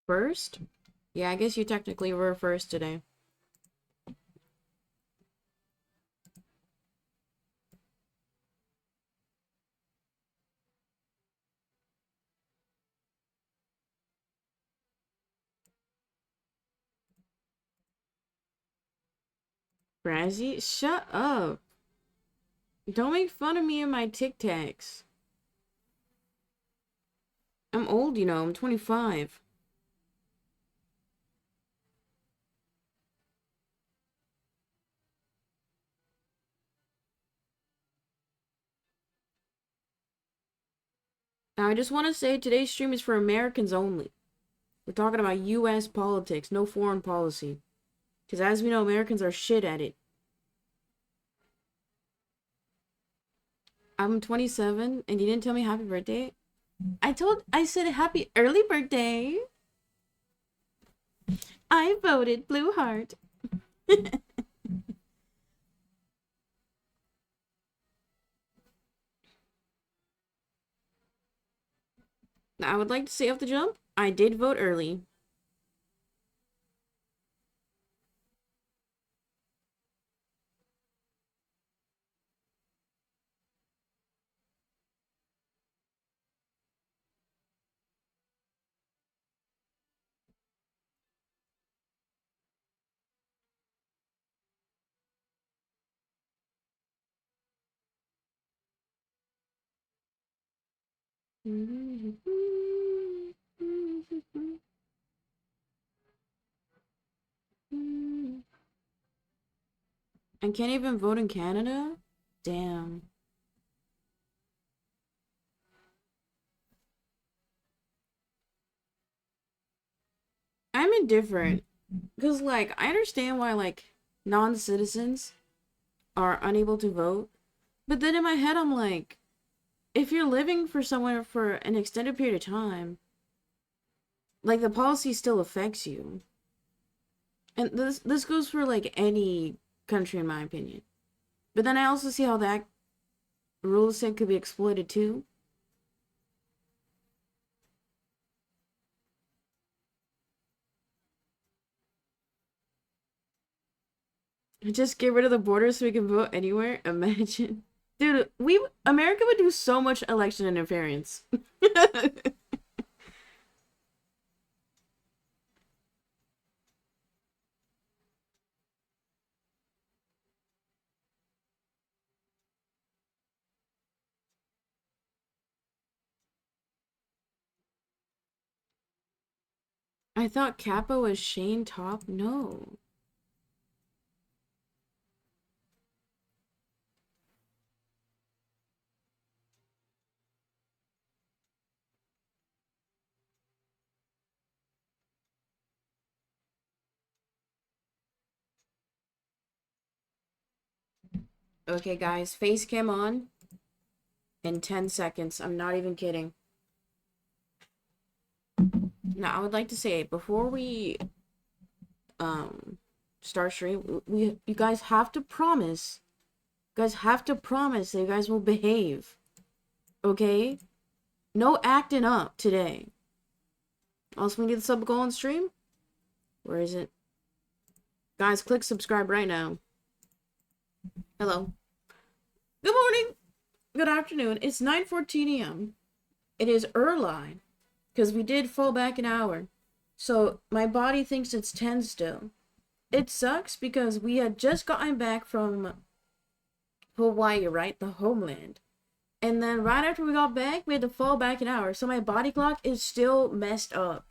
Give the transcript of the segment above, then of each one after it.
First? Yeah, I guess you technically were first today. Brazzy, shut up. Don't make fun of me and my Tic Tacs. I'm old, you know. I'm 25. Now, I just want to say today's stream is for Americans only. We're talking about U.S. politics, no foreign policy. Because as we know, Americans are shit at it. I'm 27, and you didn't tell me happy birthday? I said happy early birthday. I voted blue heart. I would like to say off the jump, I did vote early. I can't even vote in Canada? Damn. I'm indifferent. Because, like, I understand why, like, non-citizens are unable to vote. But then in my head, I'm like, if you're living for somewhere for an extended period of time, like, the policy still affects you. And this goes for, like, any country, in my opinion. But then I also see how that rule set could be exploited, too. Just get rid of the border so we can vote anywhere? Imagine. Dude, America would do so much election interference. I thought Kappa was Shane Top? No. Okay, guys, face cam on in 10 seconds. I'm not even kidding. Now, I would like to say, before we start stream, you guys have to promise. You guys have to promise that you guys will behave. Okay? No acting up today. Also, we need the sub goal on stream. Where is it? Guys, click subscribe right now. Hello. Good morning. Good afternoon. It's 9:14 a.m. It is early, because we did fall back an hour. So my body thinks it's 10 still. It sucks because we had just gotten back from Hawaii, right? The homeland. And then right after we got back, we had to fall back an hour. So my body clock is still messed up.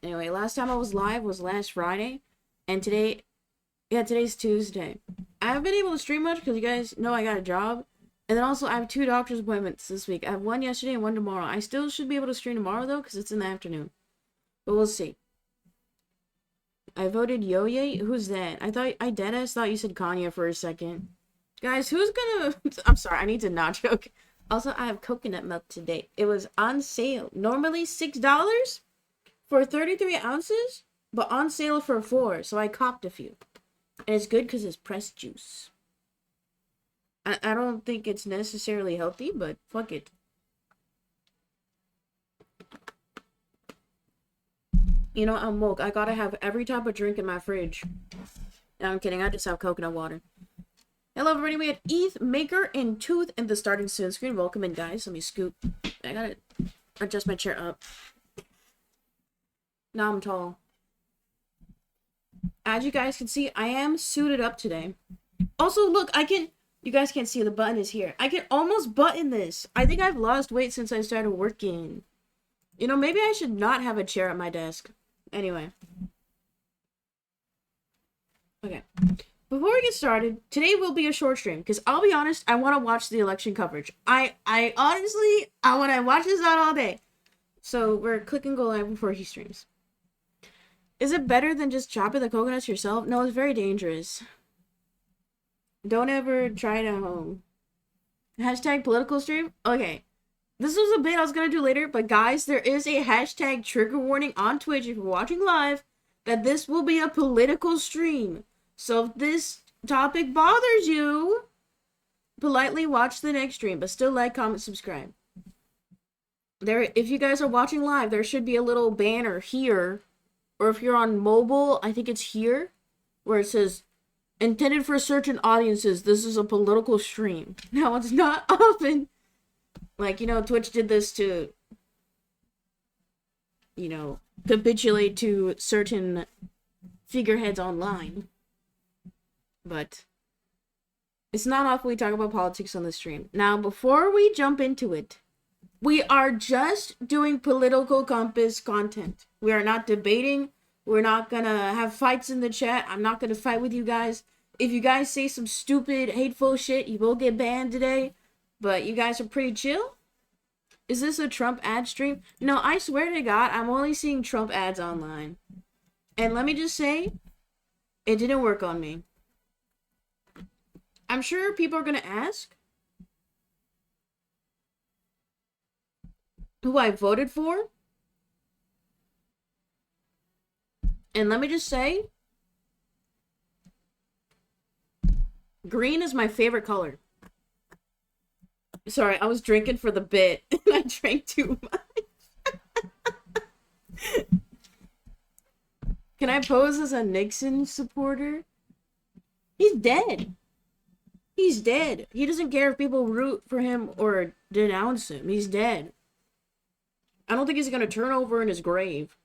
Anyway, last time I was live was last Friday. And today, yeah, today's Tuesday. I haven't been able to stream much because you guys know I got a job. And then also I have 2 doctor's appointments this week. I have one yesterday and one tomorrow. I still should be able to stream tomorrow though because it's in the afternoon. But we'll see. I voted Yo-Ye? Who's that? I deadass thought you said Kanye for a second. Guys, who's gonna... I'm sorry, I need to not joke. Also, I have coconut milk today. It was on sale. Normally $6 for 33 ounces, but on sale for 4, so I copped a few. And it's good because it's pressed juice. I don't think it's necessarily healthy, but fuck it. You know, I'm woke. I gotta have every type of drink in my fridge. No, I'm kidding. I just have coconut water. Hello, everybody. We had ETH, Maker, and Tooth in the starting soon screen. Welcome in, guys. Let me scoot. I gotta adjust my chair up. Now I'm tall. As you guys can see, I am suited up today. Also, look, you guys can't see, the button is here. I can almost button this. I think I've lost weight since I started working. You know, maybe I should not have a chair at my desk. Anyway. Okay. Before we get started, today will be a short stream, because I'll be honest, I want to watch the election coverage. I honestly, I want to watch this out all day. So, we're click and go live before he streams. Is it better than just chopping the coconuts yourself? No, it's very dangerous. Don't ever try it at home. Hashtag political stream? Okay. This was a bit I was going to do later, but guys, there is a hashtag trigger warning on Twitch if you're watching live that this will be a political stream. So if this topic bothers you, politely watch the next stream, but still like, comment, subscribe. If you guys are watching live, there should be a little banner here. Or if you're on mobile, I think it's here, where it says, intended for certain audiences, this is a political stream. Now, it's not often, like, you know, Twitch did this to, you know, capitulate to certain figureheads online. But it's not often we talk about politics on the stream. Now, before we jump into it, we are just doing political compass content. We are not debating. We're not gonna have fights in the chat. I'm not gonna fight with you guys. If you guys say some stupid, hateful shit, you will get banned today. But you guys are pretty chill. Is this a Trump ad stream? No, I swear to God, I'm only seeing Trump ads online. And let me just say, it didn't work on me. I'm sure people are gonna ask who I voted for. And let me just say, green is my favorite color. Sorry, I was drinking for the bit, and I drank too much. Can I pose as a Nixon supporter? He's dead. He's dead. He doesn't care if people root for him or denounce him. He's dead. I don't think he's gonna turn over in his grave.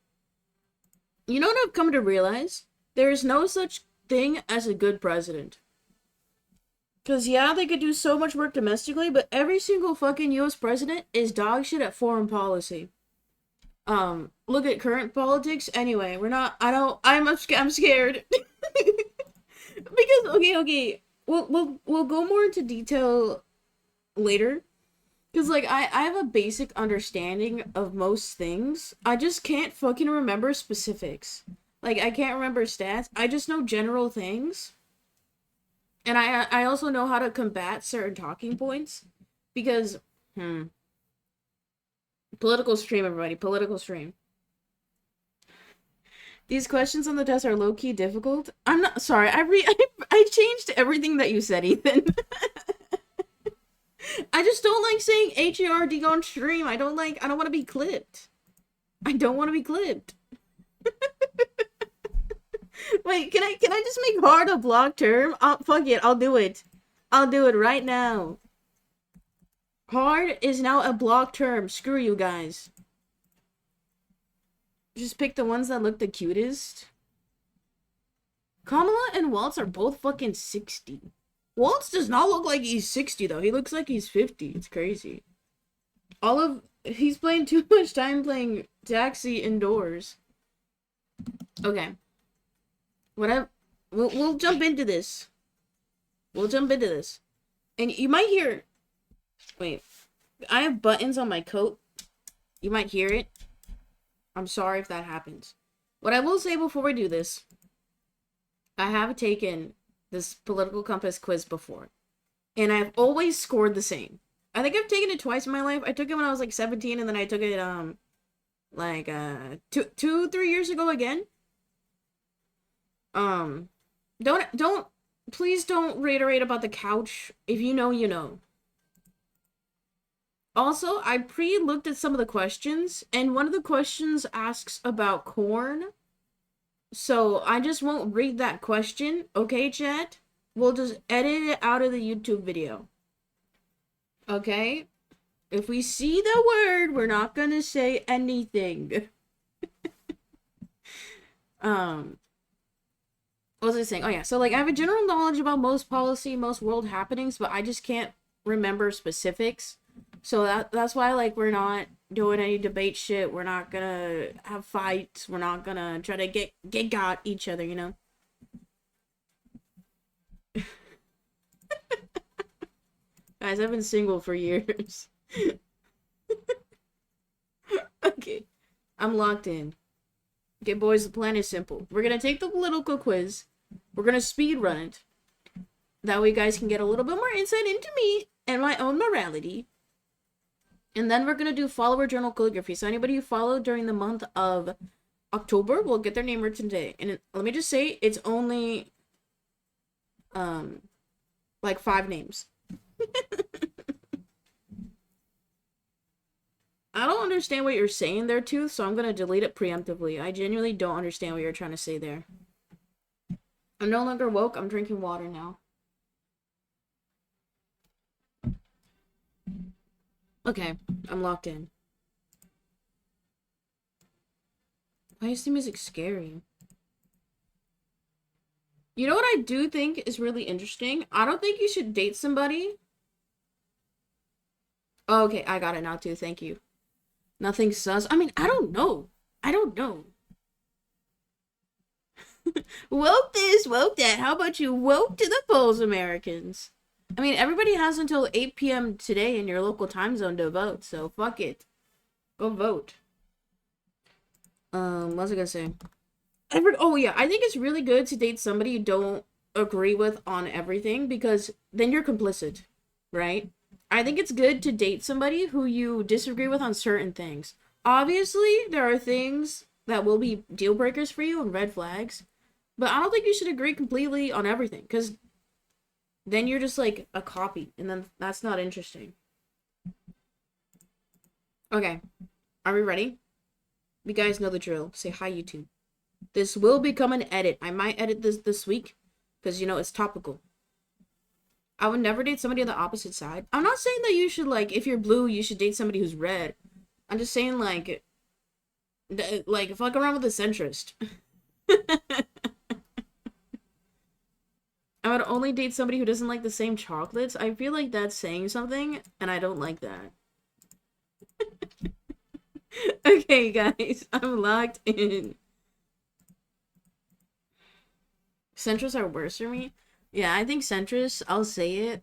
You know what I've come to realize? There is no such thing as a good president. Because, yeah, they could do so much work domestically, but every single fucking U.S. president is dog shit at foreign policy. Look at current politics. Anyway, I'm scared. Because, okay. We'll go more into detail later. Because, like, I have a basic understanding of most things. I just can't fucking remember specifics. Like, I can't remember stats. I just know general things. And I also know how to combat certain talking points. Because, political stream, everybody. Political stream. These questions on the test are low-key difficult. I'm not... Sorry, I changed everything that you said, Ethan. I just don't like saying HERD on stream. I don't want to be clipped. I don't want to be clipped. Wait, can I just make hard a block term? Fuck it, I'll do it. I'll do it right now. Hard is now a block term. Screw you guys. Just pick the ones that look the cutest. Kamala and Waltz are both fucking 60. Waltz does not look like he's 60, though. He looks like he's 50. It's crazy. He's playing too much time playing Taxi indoors. Okay. We'll jump into this. And you might hear... Wait. I have buttons on my coat. You might hear it. I'm sorry if that happens. What I will say before we do this, I have taken this political compass quiz before, and I've always scored the same. I think I've taken it twice in my life. I took it when I was like 17, and then I took it 3 years ago again. Please don't reiterate about the couch. If you know, you know. Also, I pre-looked at some of the questions, and one of the questions asks about corn. So I just won't read that question, okay, chat? We'll just edit it out of the YouTube video. Okay? If we see the word, we're not gonna say anything. What was I saying? Oh yeah, so like I have a general knowledge about most policy, most world happenings, but I just can't remember specifics. So that's why like we're not doing any debate shit. We're not gonna have fights. We're not gonna try to get got each other, you know? Guys, I've been single for years. Okay. I'm locked in. Okay, boys, the plan is simple. We're gonna take the political quiz. We're gonna speed run it. That way you guys can get a little bit more insight into me and my own morality. And then we're gonna do follower journal calligraphy. So anybody who followed during the month of October will get their name written today. And let me just say, it's only like 5 names. I don't understand what you're saying there, Tooth, so I'm gonna delete it preemptively. I genuinely don't understand what you're trying to say there. I'm no longer woke. I'm drinking water now. Okay, I'm locked in. Why is the music scary? You know what I do think is really interesting? I don't think you should date somebody. Oh, okay, I got it now too. Thank you. Nothing sus. I mean, I don't know. I don't know. Woke this, woke that. How about you woke to the polls, Americans? I mean, everybody has until 8 p.m. today in your local time zone to vote, so fuck it. Go vote. What was I gonna say? Oh yeah, I think it's really good to date somebody you don't agree with on everything, because then you're complicit, right? I think it's good to date somebody who you disagree with on certain things. Obviously, there are things that will be deal breakers for you and red flags, but I don't think you should agree completely on everything, because then you're just like a copy, and then that's not interesting. Okay, are we ready? You guys know the drill. Say hi, YouTube. This will become an edit. I might edit this week, because, you know, it's topical. I would never date somebody on the opposite side. I'm not saying that you should, like, if you're blue, you should date somebody who's red. I'm just saying, like fuck around with a centrist. I would only date somebody who doesn't like the same chocolates. I feel like that's saying something, and I don't like that. Okay, guys, I'm locked in. Centrists are worse for me. Yeah, I think centrists, I'll say it,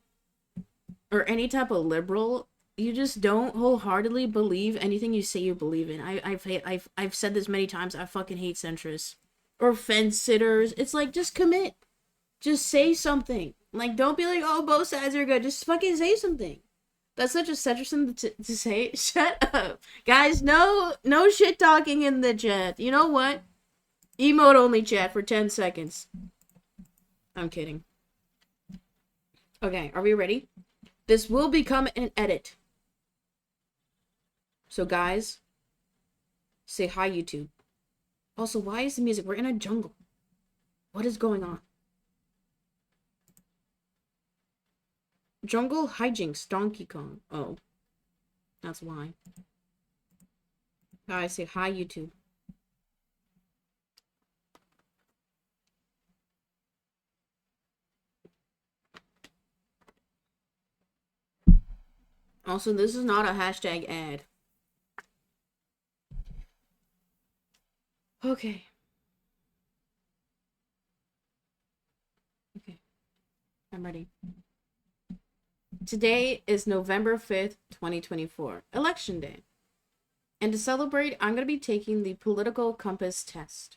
or any type of liberal, you just don't wholeheartedly believe anything you say you believe in. I've said this many times. I fucking hate centrists or fence sitters. It's like, just commit. Just say something. Like, don't be like, oh, both sides are good. Just fucking say something. That's such a centrist thing to say. Shut up, guys. No shit talking in the chat. You know what? Emote only chat for 10 seconds. I'm kidding. Okay, are we ready? This will become an edit. So guys, say hi, YouTube. Also, why is the music? We're in a jungle. What is going on? Jungle hijinks, Donkey Kong. Oh, that's why. Guys, say hi, YouTube. Also, this is not a hashtag ad. Okay. Okay. I'm ready. Today is November 5th, 2024. Election Day. And to celebrate, I'm going to be taking the Political Compass test.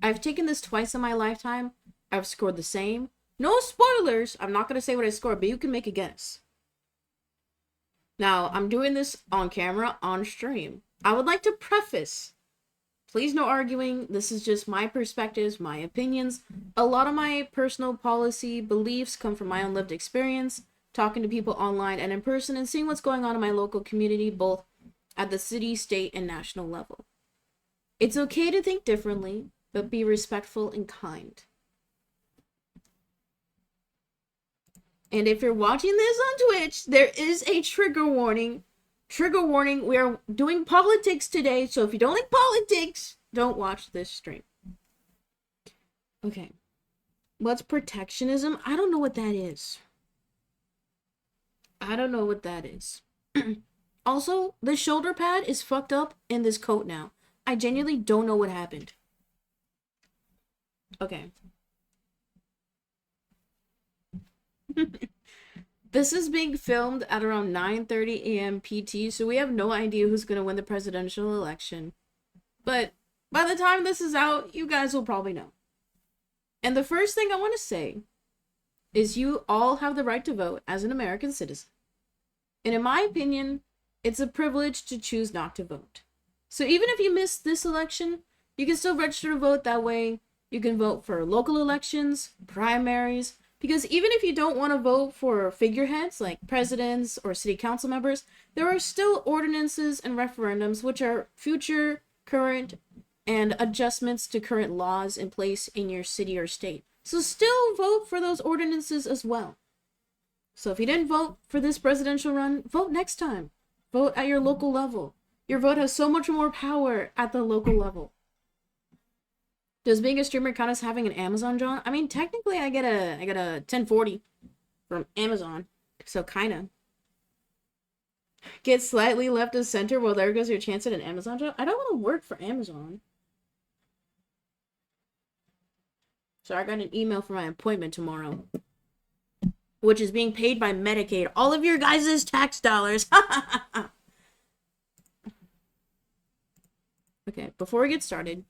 I've taken this twice in my lifetime. I've scored the same. No spoilers! I'm not going to say what I scored, but you can make a guess. Now, I'm doing this on camera, on stream. I would like to preface, please no arguing, this is just my perspectives, my opinions. A lot of my personal policy beliefs come from my own lived experience, talking to people online and in person, and seeing what's going on in my local community, both at the city, state, and national level. It's okay to think differently, but be respectful and kind. And if you're watching this on Twitch, there is a trigger warning. Trigger warning, we are doing politics today, so if you don't like politics, don't watch this stream. Okay. What's protectionism? I don't know what that is. I don't know what that is. Also, the shoulder pad is fucked up in this coat now. I genuinely don't know what happened. Okay. This is being filmed at around 9:30 a.m. PT, so we have no idea who's going to win the presidential election. But by the time this is out, you guys will probably know. And the first thing I want to say is you all have the right to vote as an American citizen. And in my opinion, it's a privilege to choose not to vote. So even if you miss this election, you can still register to vote that way. You can vote for local elections, primaries, because even if you don't want to vote for figureheads like presidents or city council members, there are still ordinances and referendums which are future, current, and adjustments to current laws in place in your city or state. So still vote for those ordinances as well. So if you didn't vote for this presidential run, vote next time. Vote at your local level. Your vote has so much more power at the local level. Does being a streamer count as having an Amazon job? I mean, technically I get a 1040 from Amazon. So kinda. Get slightly left of center, well there goes your chance at an Amazon job. I don't want to work for Amazon. So I got an email for my appointment tomorrow, which is being paid by Medicaid. All of your guys' tax dollars. Okay, before we get started,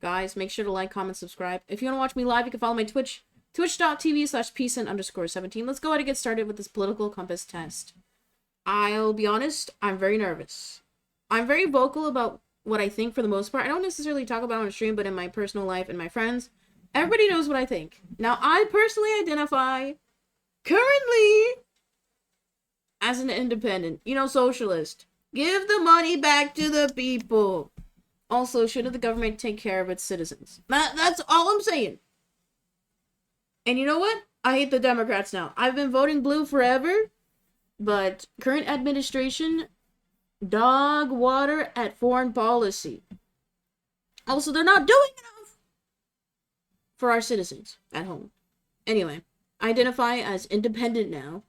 guys, make sure to like, comment, subscribe. If you want to watch me live, you can follow my Twitch, twitch.tv/peacent_17. Let's go ahead and get started with this political compass test. I'll be honest, I'm very nervous. I'm very vocal about what I think for the most part. I don't necessarily talk about it on stream, but in my personal life and my friends, everybody knows what I think. Now, I personally identify currently as an independent, socialist. Give the money back to the people. Also, shouldn't the government take care of its citizens? That's all I'm saying. And you know what? I hate the Democrats now. I've been voting blue forever, but current administration, dog water at foreign policy. Also, they're not doing enough for our citizens at home. Anyway, I identify as independent now.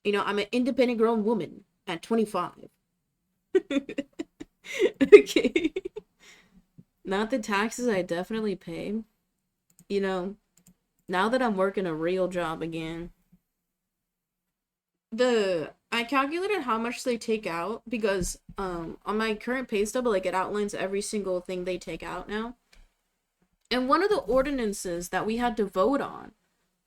I'm an independent grown woman at 25. Okay. Not the taxes I definitely pay. Now that I'm working a real job again, I calculated how much they take out because on my current pay stub, it outlines every single thing they take out now. And one of the ordinances that we had to vote on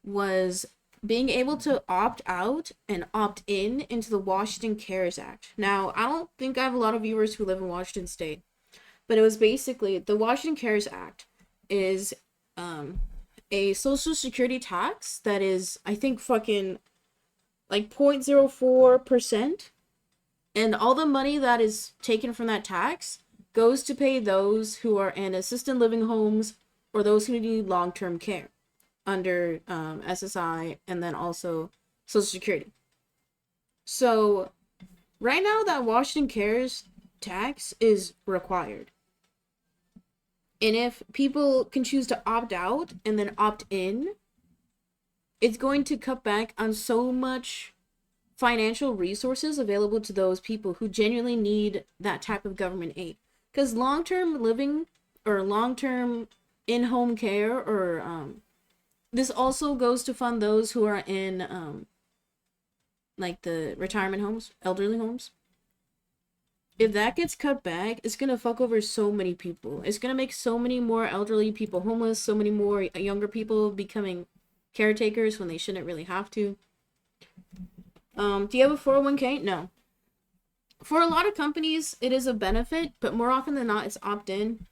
was being able to opt out and opt in into the Washington Cares Act. Now, I don't think I have a lot of viewers who live in Washington State, but it was basically the Washington Cares Act is a social security tax that is, I think, fucking 0.04%, and all the money that is taken from that tax goes to pay those who are in assisted living homes or those who need long-term care under SSI and then also Social Security. So right now that Washington Cares tax is required. And if people can choose to opt out and then opt in, it's going to cut back on so much financial resources available to those people who genuinely need that type of government aid. Because long-term living or long-term in-home care or this also goes to fund those who are in the retirement homes, elderly homes. If that gets cut back, it's gonna fuck over so many people. It's gonna make so many more elderly people homeless, so many more younger people becoming caretakers when they shouldn't really have to. Do you have a 401k? No. For a lot of companies, it is a benefit, but more often than not, it's opt-in.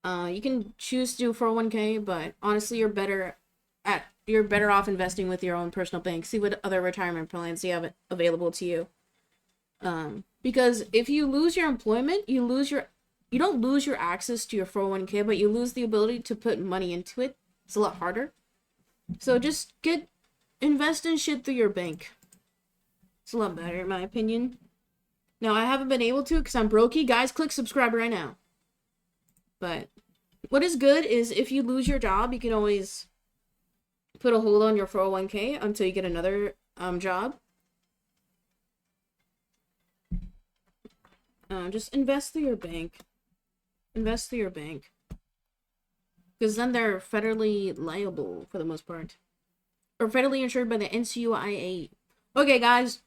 You can choose to do 401k, but honestly, you're better at you're better off investing with your own personal bank. See what other retirement plans you have available to you. Because if you lose your employment, you don't lose your access to your 401k, but you lose the ability to put money into it. It's a lot harder. So just invest in shit through your bank. It's a lot better in my opinion. Now, I haven't been able to because I'm brokey. Guys, click subscribe right now. But what is good is if you lose your job, you can always put a hold on your 401k until you get another job. Just invest through your bank. Invest through your bank. Because then they're federally liable for the most part. Or federally insured by the NCUIA. Okay, guys.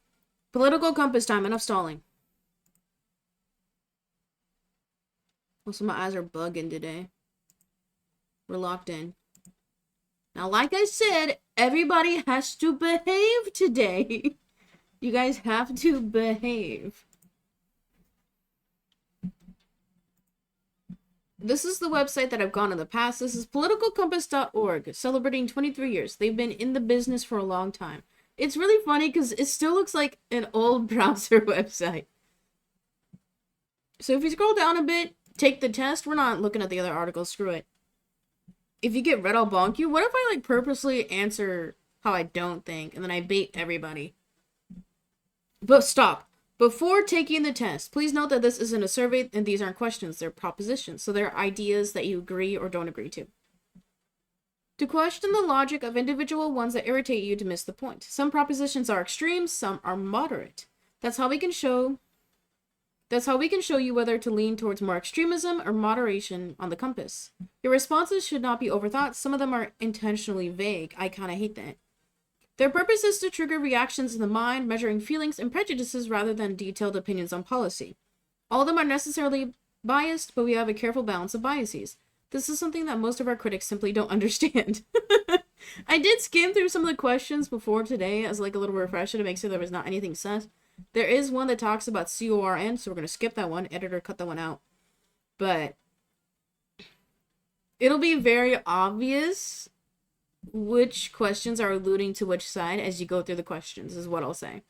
Political compass time. Enough stalling. Also, my eyes are bugging today. We're locked in. Now, like I said, everybody has to behave today. You guys have to behave. This is the website that I've gone in the past. This is politicalcompass.org, celebrating 23 years. They've been in the business for a long time. It's really funny because it still looks like an old browser website. So if you scroll down a bit, take the test. We're not looking at the other articles. Screw it. If you get red, I'll bonk you. What if I like purposely answer how I don't think and then I bait everybody? But stop. Before taking the test, please note that this isn't a survey and these aren't questions, they're propositions. So they're ideas that you agree or don't agree to. To question the logic of individual ones that irritate you to miss the point. Some propositions are extreme, some are moderate. That's how we can show you whether to lean towards more extremism or moderation on the compass. Your responses should not be overthought. Some of them are intentionally vague. I kind of hate that. Their purpose is to trigger reactions in the mind, measuring feelings and prejudices rather than detailed opinions on policy. All of them are necessarily biased, but we have a careful balance of biases. This is something that most of our critics simply don't understand. I did skim through some of the questions before today as like a little refresher to make sure there was not anything sus. There is one that talks about CORN, so we're going to skip that one. Editor, cut that one out. But it'll be very obvious which questions are alluding to which side as you go through the questions, is what I'll say.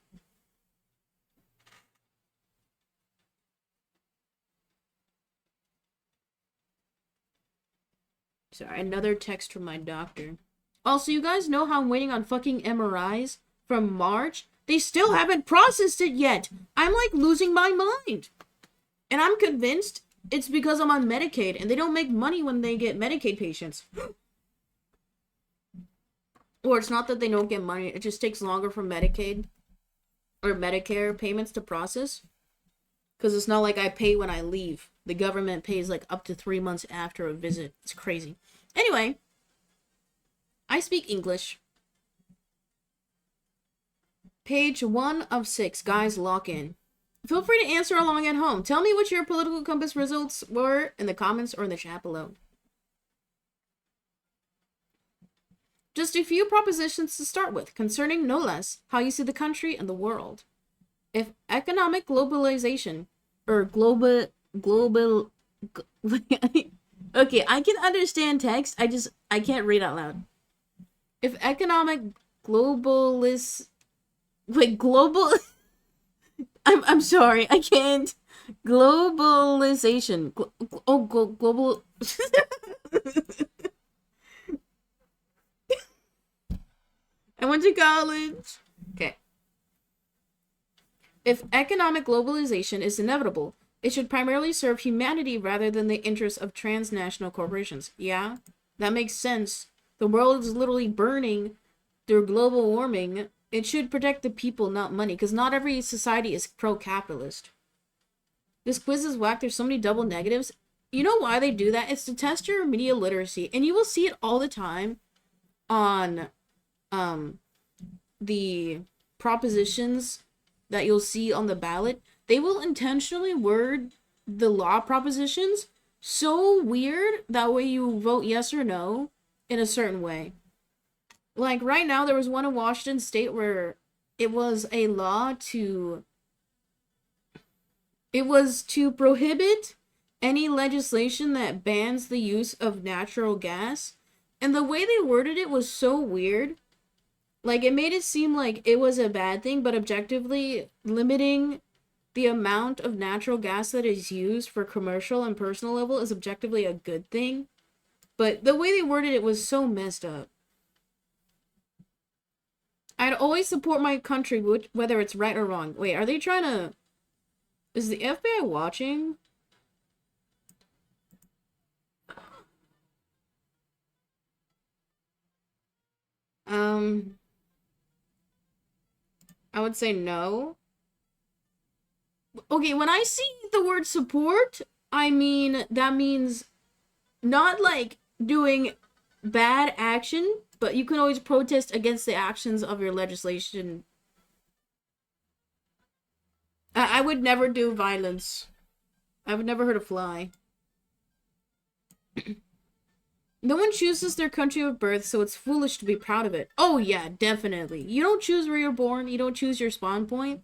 Sorry, another text from my doctor. Also, you guys know how I'm waiting on fucking MRIs from March? They still haven't processed it yet. I'm like losing my mind. And I'm convinced it's because I'm on Medicaid and they don't make money when they get Medicaid patients. Or it's not that they don't get money, it just takes longer for Medicaid or Medicare payments to process. Because it's not like I pay when I leave. The government pays like up to 3 months after a visit. It's crazy. Anyway, I speak English. Page 1 of 6. Guys, lock in. Feel free to answer along at home. Tell me what your political compass results were in the comments or in the chat below. Just a few propositions to start with, concerning no less how you see the country and the world. If economic globalization, or global, okay, I can understand text, I can't read out loud. If economic global, I'm sorry, I can't. Globalization, global, I went to college. Okay. If economic globalization is inevitable, it should primarily serve humanity rather than the interests of transnational corporations. Yeah, that makes sense. The world is literally burning through global warming. It should protect the people, not money, because not every society is pro-capitalist. This quiz is whack. There's so many double negatives. You know why they do that? It's to test your media literacy, and you will see it all the time on the propositions that you'll see on the ballot. They will intentionally word the law propositions so weird that way you vote yes or no in a certain way. Like right now there was one in Washington state where it was a law to prohibit any legislation that bans the use of natural gas And the way they worded it was so weird. Like, it made it seem like it was a bad thing, but objectively limiting the amount of natural gas that is used for commercial and personal level is objectively a good thing. But the way they worded it was so messed up. I'd always support my country, whether it's right or wrong. Wait, are they trying to... Is the FBI watching? I would say no. Okay, when I see the word support, I mean, that means not like doing bad action, but you can always protest against the actions of your legislation. I would never do violence. I would never hurt a fly. No one chooses their country of birth, so it's foolish to be proud of it. Oh yeah, definitely. You don't choose where you're born. You don't choose your spawn point.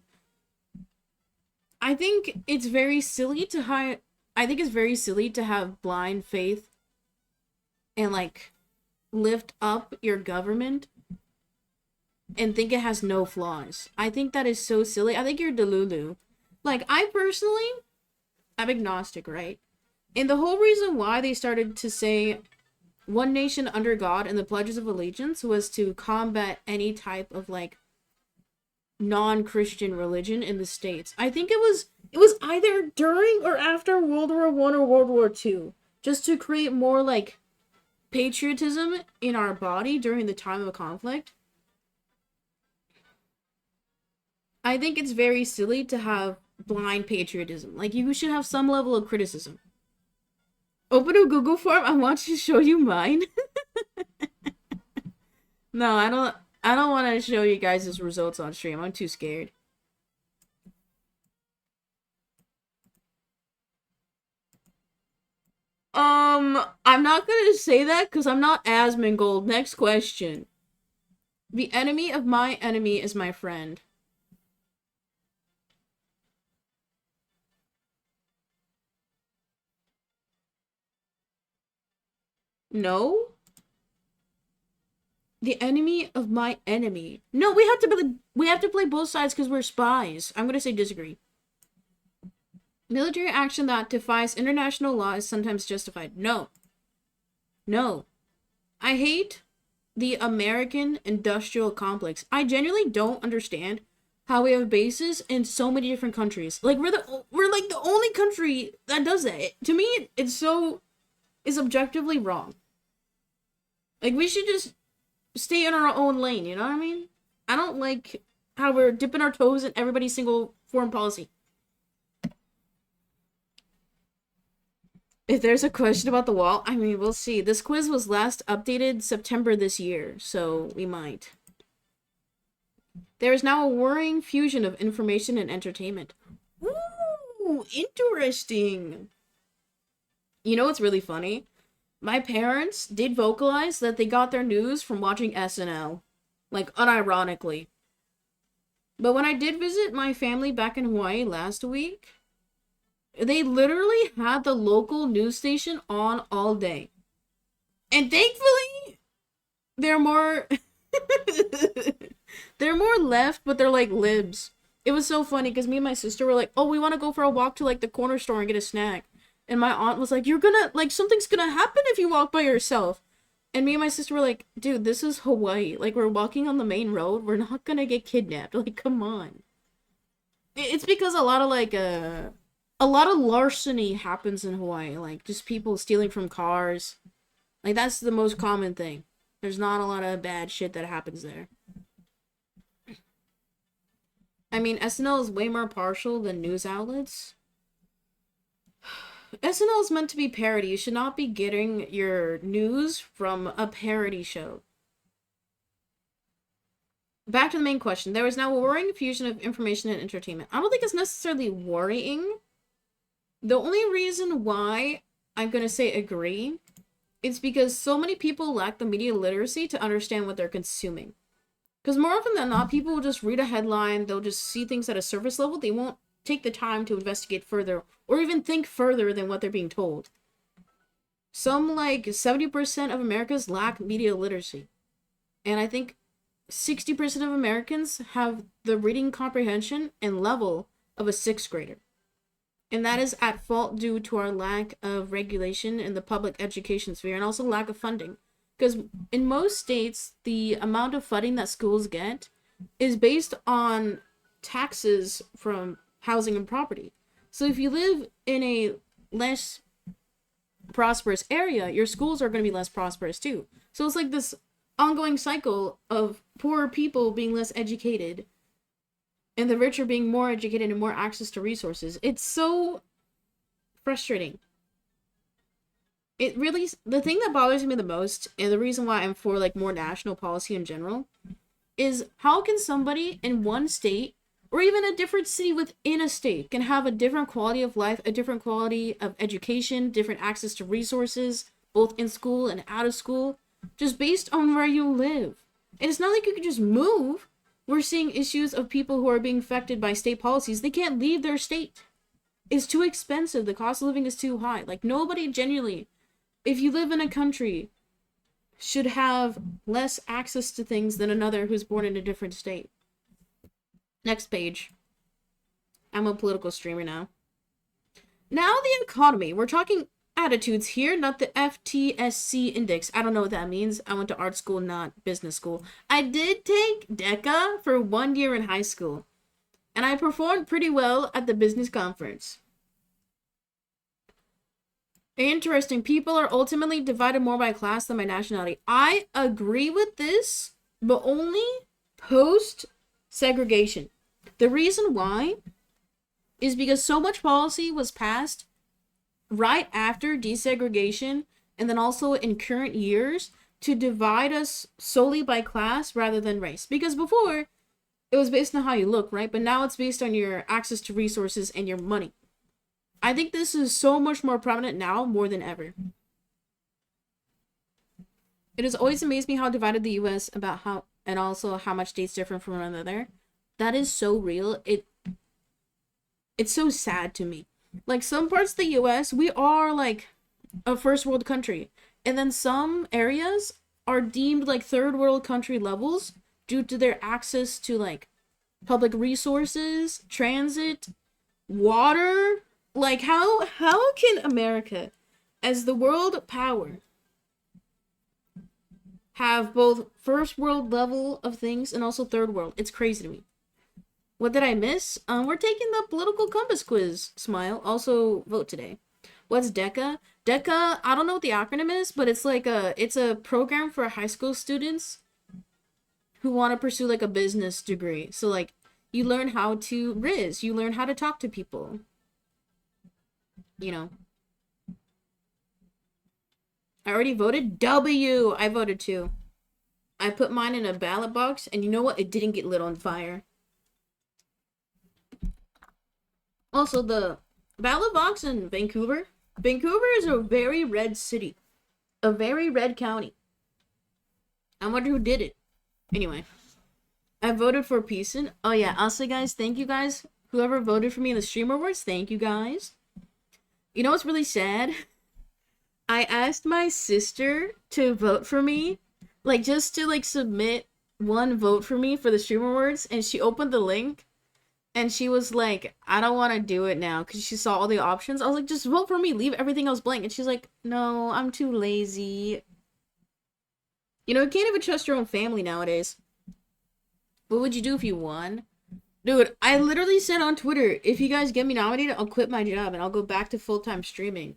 I think it's very silly to have blind faith and like lift up your government and think it has no flaws. I think that is so silly. I think you're delulu. Like, I'm agnostic, right? And the whole reason why they started to say one nation under God and the pledges of allegiance was to combat any type of like non-Christian religion in the States. I think it was either during or after World War I or World War II, just to create more like patriotism in our body during the time of a conflict. I think it's very silly to have blind patriotism. Like, you should have some level of criticism. Open a Google form. I want to show you mine. No, I don't want to show you guys his results on stream. I'm too scared. I'm not gonna say that because I'm not Asmongold. Next question. The enemy of my enemy is my friend. No? The enemy of my enemy. No, we have to play both sides because we're spies. I'm gonna say disagree. Military action that defies international law is sometimes justified. No. No. I hate the American industrial complex. I genuinely don't understand how we have bases in so many different countries. Like, we're like the only country that does that. To me, it's objectively wrong. Like, we should just stay in our own lane, you know what I mean? I don't like how we're dipping our toes in everybody's single foreign policy. If there's a question about the wall, I mean, we'll see. This quiz was last updated September this year, so we might. There is now a worrying fusion of information and entertainment. Ooh, interesting. You know what's really funny? My parents did vocalize that they got their news from watching SNL. Like, unironically. But when I did visit my family back in Hawaii last week, they literally had the local news station on all day. And thankfully, they're more... they're more left, but they're like libs. It was so funny because me and my sister were like, oh, we want to go for a walk to like the corner store and get a snack. And my aunt was like, you're gonna, like, something's gonna happen if you walk by yourself. And me and my sister were like, dude, this is Hawaii. Like, we're walking on the main road. We're not gonna get kidnapped. Like, come on. It's because a lot of larceny happens in Hawaii. Like, just people stealing from cars. Like, that's the most common thing. There's not a lot of bad shit that happens there. I mean, SNL is way more partial than news outlets. SNL is meant to be parody. You should not be getting your news from a parody show. Back to the main question. There is now a worrying fusion of information and entertainment. I don't think it's necessarily worrying. The only reason why I'm going to say agree is because so many people lack the media literacy to understand what they're consuming. Because more often than not, people will just read a headline, they'll just see things at a surface level, they won't take the time to investigate further, or even think further than what they're being told. some like 70% of Americans lack media literacy. And I think 60% of Americans have the reading comprehension and level of a sixth grader. And that is at fault due to our lack of regulation in the public education sphere and also lack of funding. Because in most states, the amount of funding that schools get is based on taxes from housing and property. So if you live in a less prosperous area, your schools are going to be less prosperous too. So it's like this ongoing cycle of poorer people being less educated and the rich are being more educated and more access to resources. It's so frustrating. It really, the thing that bothers me the most, and the reason why I'm for like more national policy in general, is how can somebody in one state or even a different city within a state can have a different quality of life, a different quality of education, different access to resources, both in school and out of school, just based on where you live. And it's not like you can just move. We're seeing issues of people who are being affected by state policies. They can't leave their state. It's too expensive. The cost of living is too high. Like, nobody genuinely, if you live in a country, should have less access to things than another who's born in a different state. Next page. I'm a political streamer now. Now the economy. We're talking attitudes here, not the FTSE index. I don't know what that means. I went to art school, not business school. I did take DECA for 1 year in high school, and I performed pretty well at the business conference. Interesting. People are ultimately divided more by class than by nationality. I agree with this, but only post-segregation. The reason why is because so much policy was passed right after desegregation and then also in current years to divide us solely by class rather than race. Because before, it was based on how you look, right? But now it's based on your access to resources and your money. I think this is so much more prominent now more than ever. It has always amazed me how divided the US about how, and also how much states differ from one another. That is so real. It's so sad to me. Like, some parts of the US, we are like a first world country. And then some areas are deemed like third world country levels due to their access to like public resources, transit, water. Like, how can America, as the world power, have both first world level of things and also third world? It's crazy to me. What did I miss? We're taking the political compass quiz. Smile. Also vote today. What's DECA? DECA, I don't know what the acronym is, but it's like it's a program for high school students who want to pursue like a business degree. So like, you learn how to riz, you learn how to talk to people. You know. I already voted W. I voted too. I put mine in a ballot box, and you know what? It didn't get lit on fire. Also, the ballot box in Vancouver. Vancouver is a very red city. A very red county. I wonder who did it. Anyway. I voted for Peacein. Oh yeah, also guys, thank you guys. Whoever voted for me in the Stream Awards, thank you guys. You know what's really sad? I asked my sister to vote for me. Like, just to like submit one vote for me for the Stream Awards. And she opened the link. And she was like, I don't want to do it now because she saw all the options. I was like, just vote for me. Leave everything else blank. And she's like, no, I'm too lazy. You know, you can't even trust your own family nowadays. What would you do if you won? Dude, I literally said on Twitter, if you guys get me nominated, I'll quit my job and I'll go back to full-time streaming.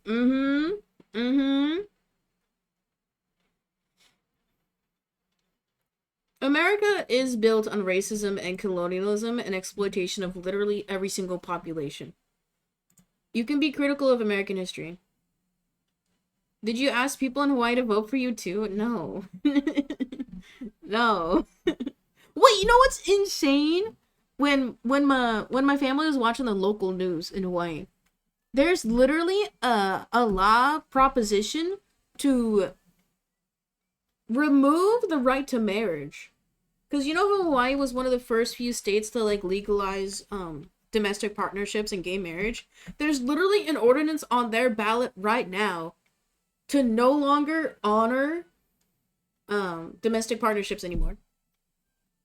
America is built on racism and colonialism and exploitation of literally every single population. You can be critical of American history. Did you ask people in Hawaii to vote for you too? No. No. Wait, you know what's insane? When my family was watching the local news in Hawaii, there's literally a law proposition to remove the right to marriage. Because you know how Hawaii was one of the first few states to like legalize domestic partnerships and gay marriage? There's literally an ordinance on their ballot right now to no longer honor domestic partnerships anymore.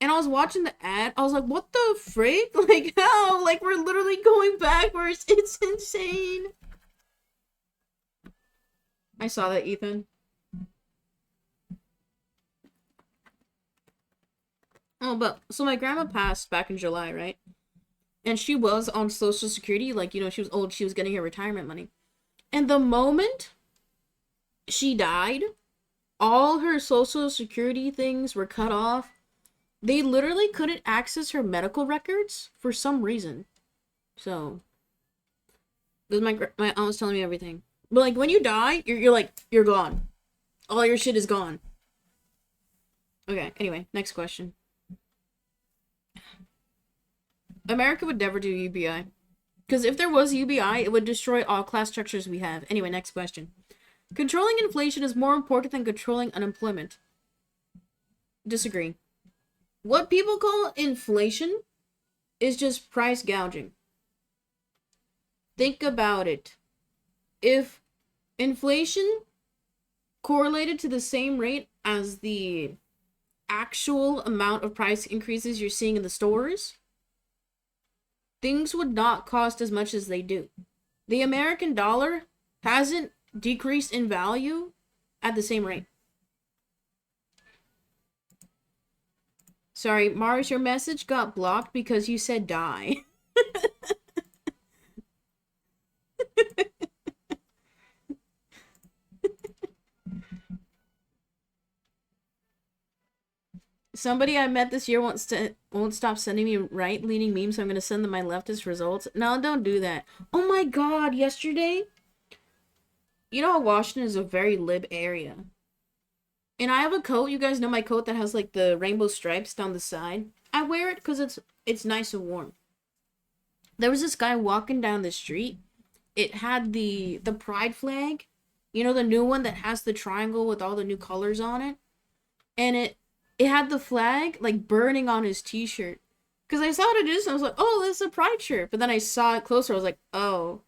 And I was watching the ad. I was like, what the frick? Like, how? Like, we're literally going backwards. It's insane. I saw that, Ethan. Oh, but so my grandma passed back in July, right? And she was on Social Security. Like, you know, she was old. She was getting her retirement money. And the moment she died, all her Social Security things were cut off. They literally couldn't access her medical records for some reason. So, this my aunt was telling me everything. But like when you die, you're like you're gone. All your shit is gone. Okay. Anyway, next question. America would never do UBI. Because if there was UBI, it would destroy all class structures we have. Anyway, next question. Controlling inflation is more important than controlling unemployment. Disagree. What people call inflation is just price gouging. Think about it. If inflation correlated to the same rate as the actual amount of price increases you're seeing in the stores, things would not cost as much as they do. The American dollar hasn't decreased in value at the same rate. Sorry, Mars, your message got blocked because you said die. Somebody I met this year won't stop sending me right-leaning memes, so I'm gonna send them my leftist results. No, don't do that. Oh my god, yesterday, you know Washington is a very lib area. And I have a coat, you guys know my coat that has like the rainbow stripes down the side. I wear it because it's nice and warm. There was this guy walking down the street. It had the pride flag. You know, the new one that has the triangle with all the new colors on it. And it had the flag like burning on his t-shirt. Because I saw it at distance, I was like, oh, that's a pride shirt. But then I saw it closer, I was like, oh.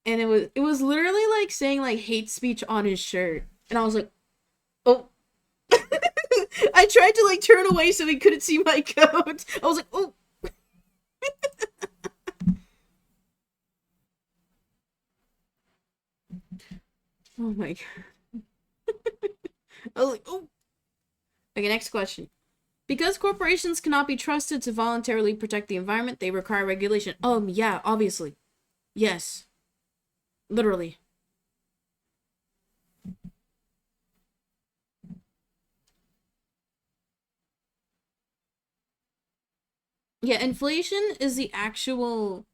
And it was literally like saying like hate speech on his shirt. And I was like, oh. I tried to like turn away so he couldn't see my coat. I was like, oh. Oh my god. I was like, oh. Okay, next question. Because corporations cannot be trusted to voluntarily protect the environment, they require regulation. Yeah, obviously. Yes. Literally. Yeah, inflation is the actual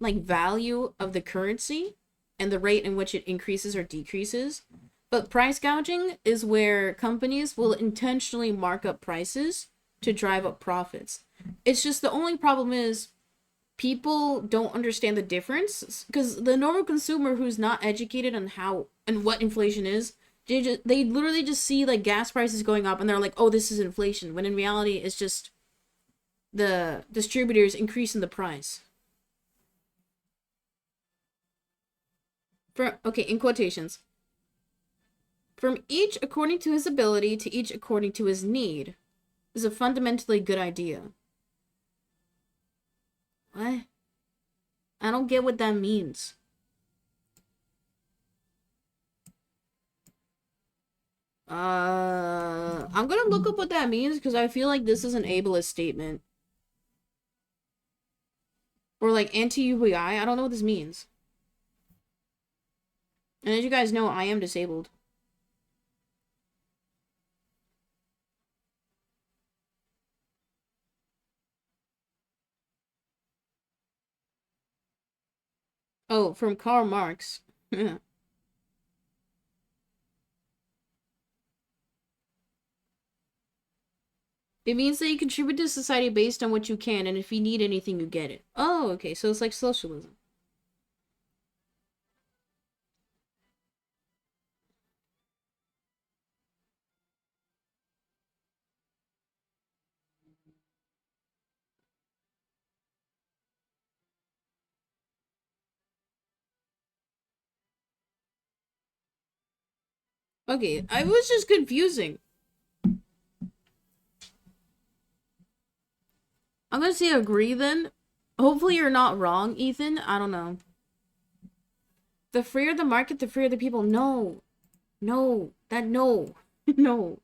like value of the currency and the rate in which it increases or decreases. But price gouging is where companies will intentionally mark up prices to drive up profits. It's just the only problem is people don't understand the difference because the normal consumer who's not educated on how and what inflation is, they literally just see like gas prices going up and they're like, oh, this is inflation, when in reality it's just the distributors increasing the price. Okay, in quotations. From each according to his ability to each according to his need is a fundamentally good idea. What? I don't get what that means. I'm gonna look up what that means because I feel like this is an ableist statement. Or like anti-UBI. I don't know what this means. And as you guys know, I am disabled. Oh, from Karl Marx. It means that you contribute to society based on what you can, and if you need anything, you get it. Oh, okay, so it's like socialism. Okay, I was just confusing. I'm gonna say agree then. Hopefully you're not wrong, Ethan. I don't know. The freer the market, the freer the people. No. No. No. No.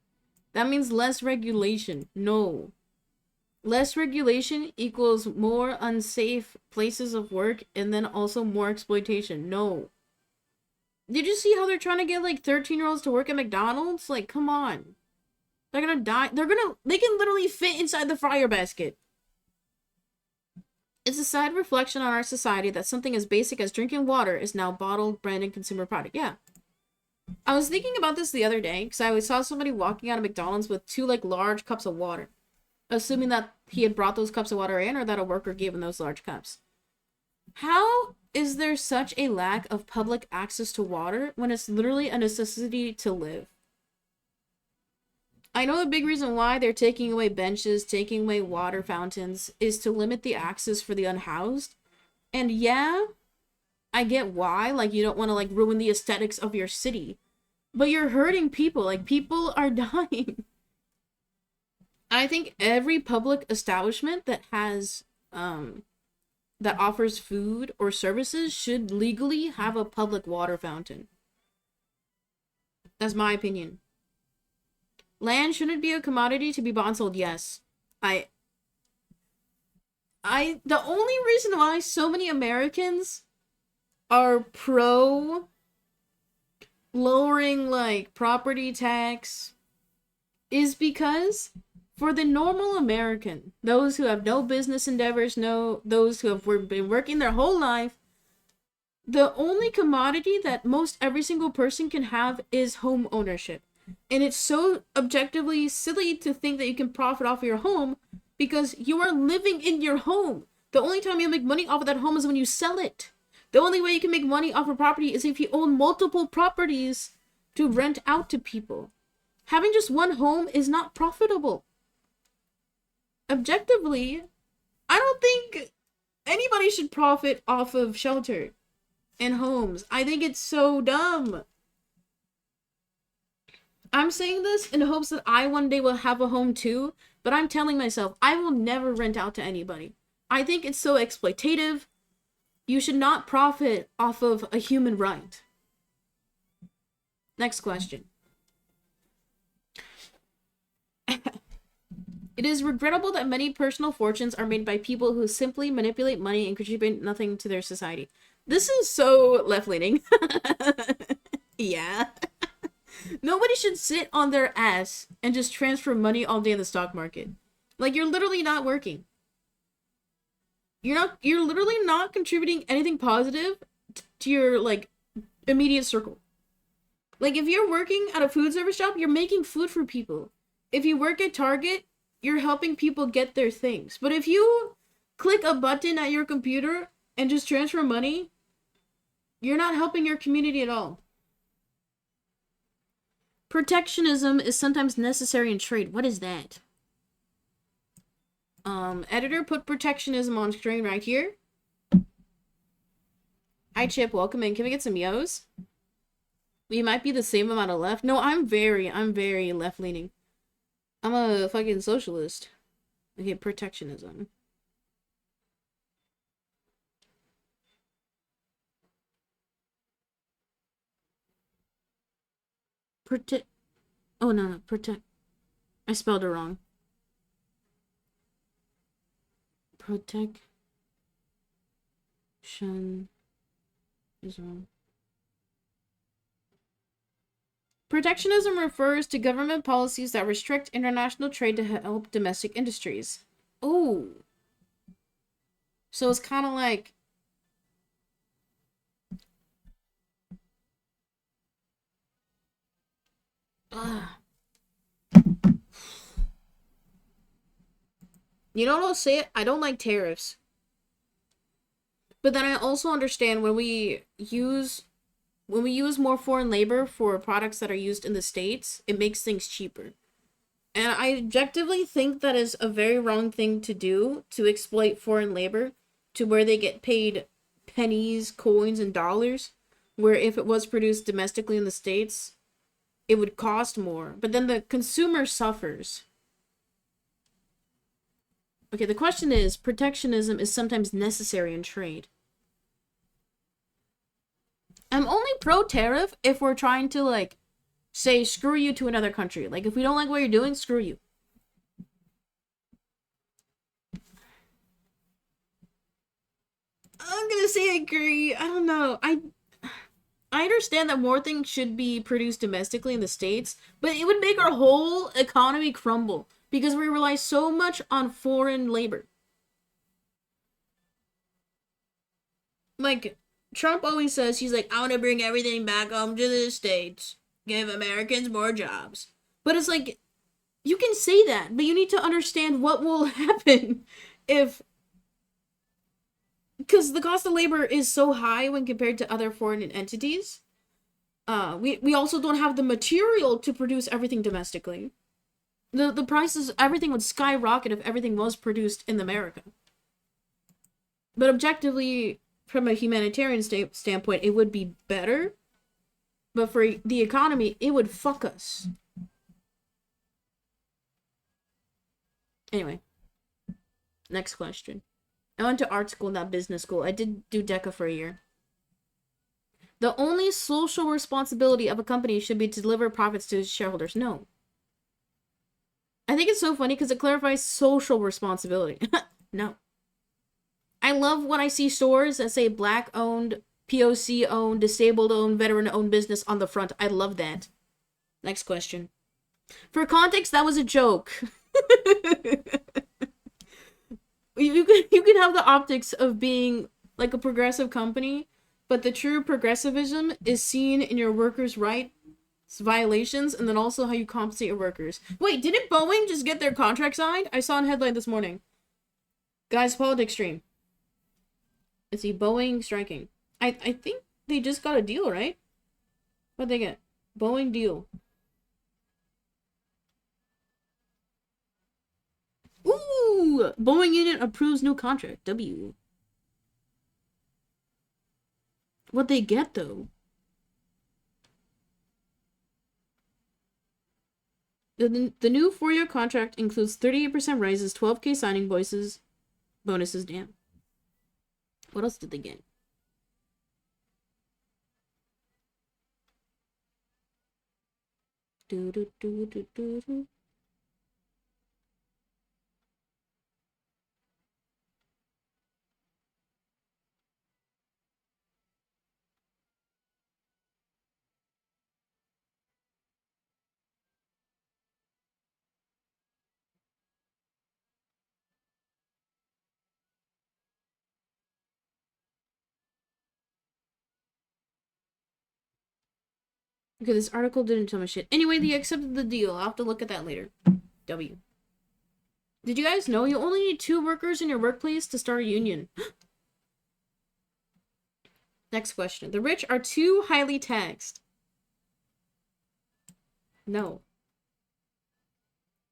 That means less regulation. No. Less regulation equals more unsafe places of work and then also more exploitation. No. Did you see how they're trying to get like 13-year-olds to work at McDonald's? Like, come on. They're gonna die. They can literally fit inside the fryer basket. It's a sad reflection on our society that something as basic as drinking water is now bottled, branded consumer product. Yeah. I was thinking about this the other day because I saw somebody walking out of McDonald's with 2 like large cups of water, assuming that he had brought those cups of water in or that a worker gave him those large cups. How is there such a lack of public access to water when it's literally a necessity to live? I know the big reason why they're taking away benches, taking away water fountains, is to limit the access for the unhoused. And yeah, I get why. Like, you don't want to, like, ruin the aesthetics of your city. But you're hurting people. Like, people are dying. I think every public establishment that has, that offers food or services should legally have a public water fountain. That's my opinion. Land shouldn't be a commodity to be bought and sold. Yes. The only reason why so many Americans are pro lowering, like, property tax is because for the normal American, those who have no business endeavors, those who have been working their whole life, the only commodity that most every single person can have is home ownership. And it's so objectively silly to think that you can profit off of your home because you are living in your home. The only time you make money off of that home is when you sell it. The only way you can make money off of property is if you own multiple properties to rent out to people. Having just one home is not profitable. Objectively, I don't think anybody should profit off of shelter and homes. I think it's so dumb. I'm saying this in hopes that I one day will have a home too, but I'm telling myself I will never rent out to anybody. I think it's so exploitative. You should not profit off of a human right. Next question. It is regrettable that many personal fortunes are made by people who simply manipulate money and contribute nothing to their society. This is so left-leaning. Yeah. Nobody should sit on their ass and just transfer money all day in the stock market. Like, you're literally not working. You're literally not contributing anything positive to your, like, immediate circle. Like, if you're working at a food service shop, you're making food for people. If you work at Target, you're helping people get their things. But if you click a button at your computer and just transfer money, you're not helping your community at all. Protectionism is sometimes necessary in trade. What is that? Editor, put protectionism on screen right here. Hi, Chip. Welcome in. Can we get some yos? We might be the same amount of left. No, I'm very left-leaning. I'm a fucking socialist. Okay, protectionism. Oh, no, protect. I spelled it wrong. Protection is wrong. Protectionism refers to government policies that restrict international trade to help domestic industries. Oh. So it's kind of like... You know what I'll say? I don't like tariffs. But then I also understand when we use more foreign labor for products that are used in the States, it makes things cheaper. And I objectively think that is a very wrong thing to do, to exploit foreign labor to where they get paid pennies, coins, and dollars, where if it was produced domestically in the States, it would cost more, but then the consumer suffers. Okay, the question is, protectionism is sometimes necessary in trade. I'm only pro-tariff if we're trying to, like, say screw you to another country. Like, if we don't like what you're doing, screw you. I'm gonna say agree. I don't know. I understand that more things should be produced domestically in the States, but it would make our whole economy crumble because we rely so much on foreign labor. Like, Trump always says, he's like, I want to bring everything back home to the States, give Americans more jobs. But it's like, you can say that, but you need to understand what will happen if... Because the cost of labor is so high when compared to other foreign entities. We also don't have the material to produce everything domestically. The prices, everything would skyrocket if everything was produced in America. But objectively, from a humanitarian standpoint, it would be better. But for the economy, it would fuck us. Anyway. Next question. I went to art school, not business school. I did do DECA for a year. The only social responsibility of a company should be to deliver profits to its shareholders. No. I think it's so funny because it clarifies social responsibility. No. I love when I see stores that say Black-owned, POC-owned, disabled-owned, veteran-owned business on the front. I love that. Next question. For context, that was a joke. You can have the optics of being like a progressive company, but the true progressivism is seen in your workers' rights violations and then also how you compensate your workers. Wait, didn't Boeing just get their contract signed? I saw a headline this morning. Guys, politics stream. Let's see, Boeing striking. I think they just got a deal, right? What'd they get? Boeing deal. Ooh! Boeing union approves new contract. W. What'd they get, though? The new 4-year contract includes 38% raises, 12K signing bonuses. Damn. What else did they get? Do do do do do do. Okay, this article didn't tell me shit. Anyway, they accepted the deal. I'll have to look at that later. W. Did you guys know you only need 2 workers in your workplace to start a union? Next question. The rich are too highly taxed. No.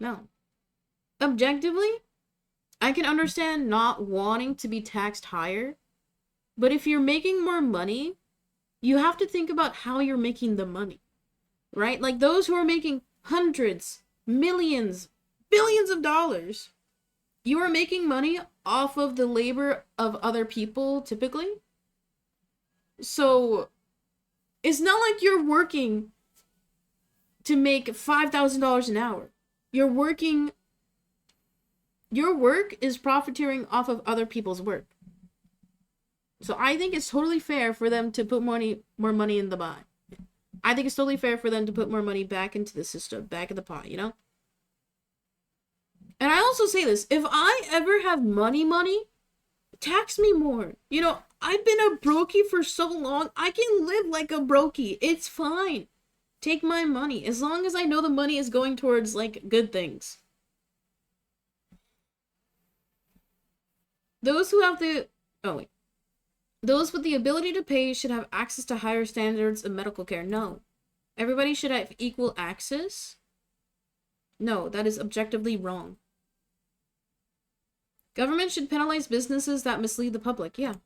No. Objectively, I can understand not wanting to be taxed higher, but if you're making more money, you have to think about how you're making the money, right? Like those who are making hundreds, millions, billions of dollars, you are making money off of the labor of other people, typically. So it's not like you're working to make $5,000 an hour. Your work is profiteering off of other people's work. So I think it's totally fair for them to put more money in the pot. I think it's totally fair for them to put more money back into the system, back in the pot, you know? And I also say this, if I ever have money, tax me more. You know, I've been a brokey for so long, I can live like a brokey. It's fine. Take my money, as long as I know the money is going towards, like, good things. Those who have the... Oh, wait. Those with the ability to pay should have access to higher standards of medical care. No. Everybody should have equal access. No, that is objectively wrong. Government should penalize businesses that mislead the public. Yeah.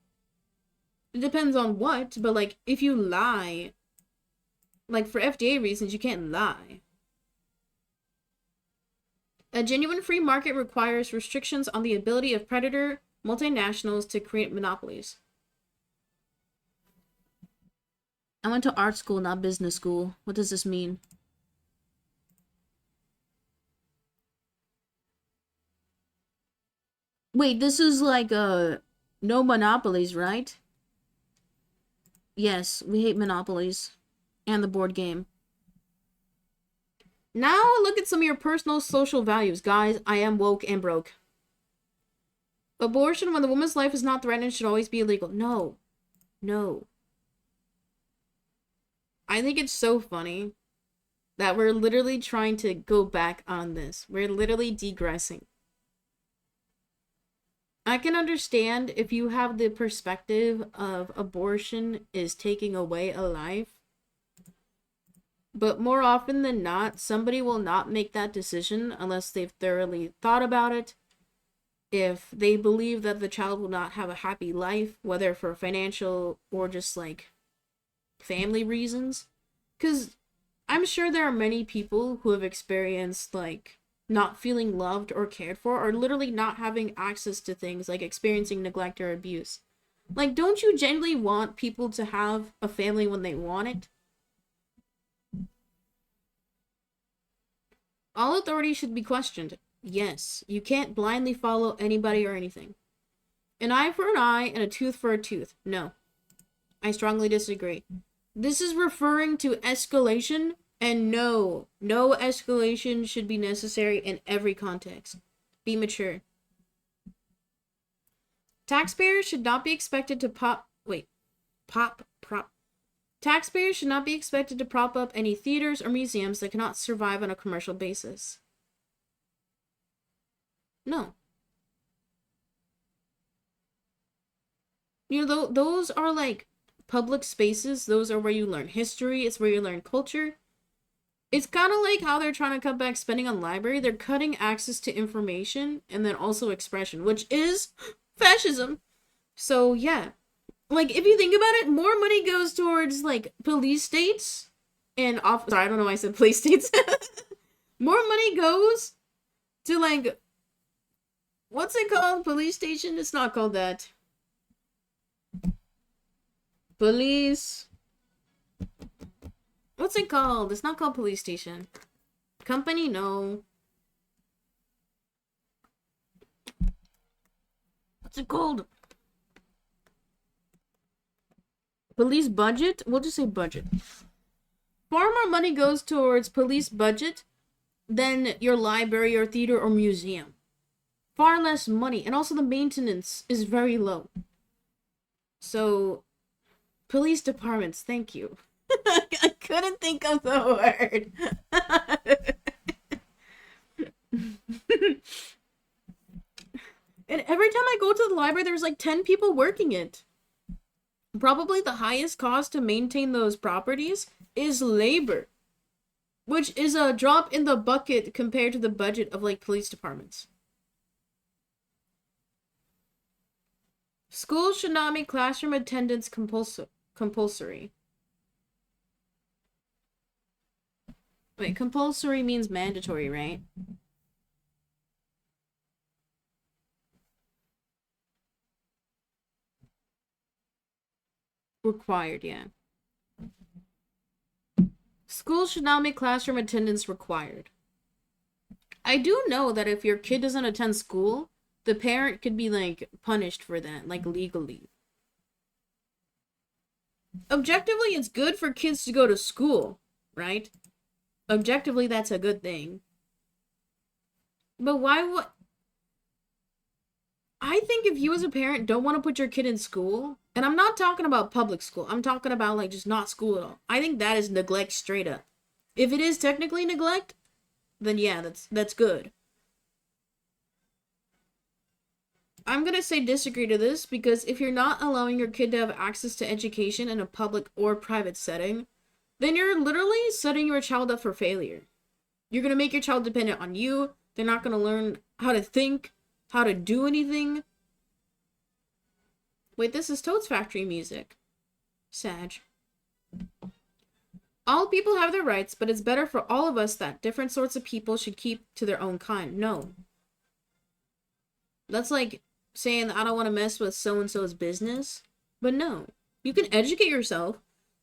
It depends on what, but like, if you lie, Like, for FDA reasons, you can't lie. A genuine free market requires restrictions on the ability of predator multinationals to create monopolies. I went to art school, not business school. What does this mean? Wait, this is like, no monopolies, right? Yes, we hate monopolies. And the board game. Now look at some of your personal social values. Guys, I am woke and broke. Abortion when the woman's life is not threatened should always be illegal. No. No. I think it's so funny that we're literally trying to go back on this. We're literally digressing. I can understand if you have the perspective of abortion is taking away a life. But more often than not, somebody will not make that decision unless they've thoroughly thought about it. If they believe that the child will not have a happy life, whether for financial or just like family reasons. Because I'm sure there are many people who have experienced like not feeling loved or cared for, or literally not having access to things, like experiencing neglect or abuse. Like, don't you genuinely want people to have a family when they want it? All authority should be questioned. Yes, you can't blindly follow anybody or anything. An eye for an eye and a tooth for a tooth. No. I strongly disagree. This is referring to escalation, and no escalation should be necessary in every context. Be mature. Taxpayers should not be expected to Taxpayers should not be expected to prop up any theaters or museums that cannot survive on a commercial basis. No. You know, those are like public spaces. Those are where you learn history. It's where you learn culture. It's kind of like how they're trying to cut back spending on library. They're cutting access to information and then also expression, which is fascism. So, yeah. Like, if you think about it, more money goes towards, like, police states and sorry, I don't know why I said police states. More money goes to, like, what's it called? Police station? It's not called that. Police. What's it called? It's not called police station. Company? No. What's it called? Police budget? We'll just say budget. Far more money goes towards police budget than your library or theater or museum. Far less money. And also the maintenance is very low. So, police departments, thank you. I couldn't think of the word. And every time I go to the library, there's like 10 people working it. Probably the highest cost to maintain those properties is labor, which is a drop in the bucket compared to the budget of like police departments. Schools should not make classroom attendance compulsory. Wait, compulsory means mandatory, right? Required, yeah. Schools should not make classroom attendance required. I do know that if your kid doesn't attend school, the parent could be, like, punished for that, like, legally. Objectively, it's good for kids to go to school, right? Objectively, that's a good thing. But why would... I think if you as a parent don't want to put your kid in school, and I'm not talking about public school, I'm talking about like just not school at all. I think that is neglect straight up. If it is technically neglect, then yeah, that's good. I'm gonna say disagree to this because if you're not allowing your kid to have access to education in a public or private setting, then you're literally setting your child up for failure. You're gonna make your child dependent on you. They're not gonna learn how to think, how to do anything. Wait, this is Toad's Factory music. Sag. All people have their rights, but it's better for all of us that different sorts of people should keep to their own kind. No. That's like saying I don't want to mess with so-and-so's business. But no. You can educate yourself.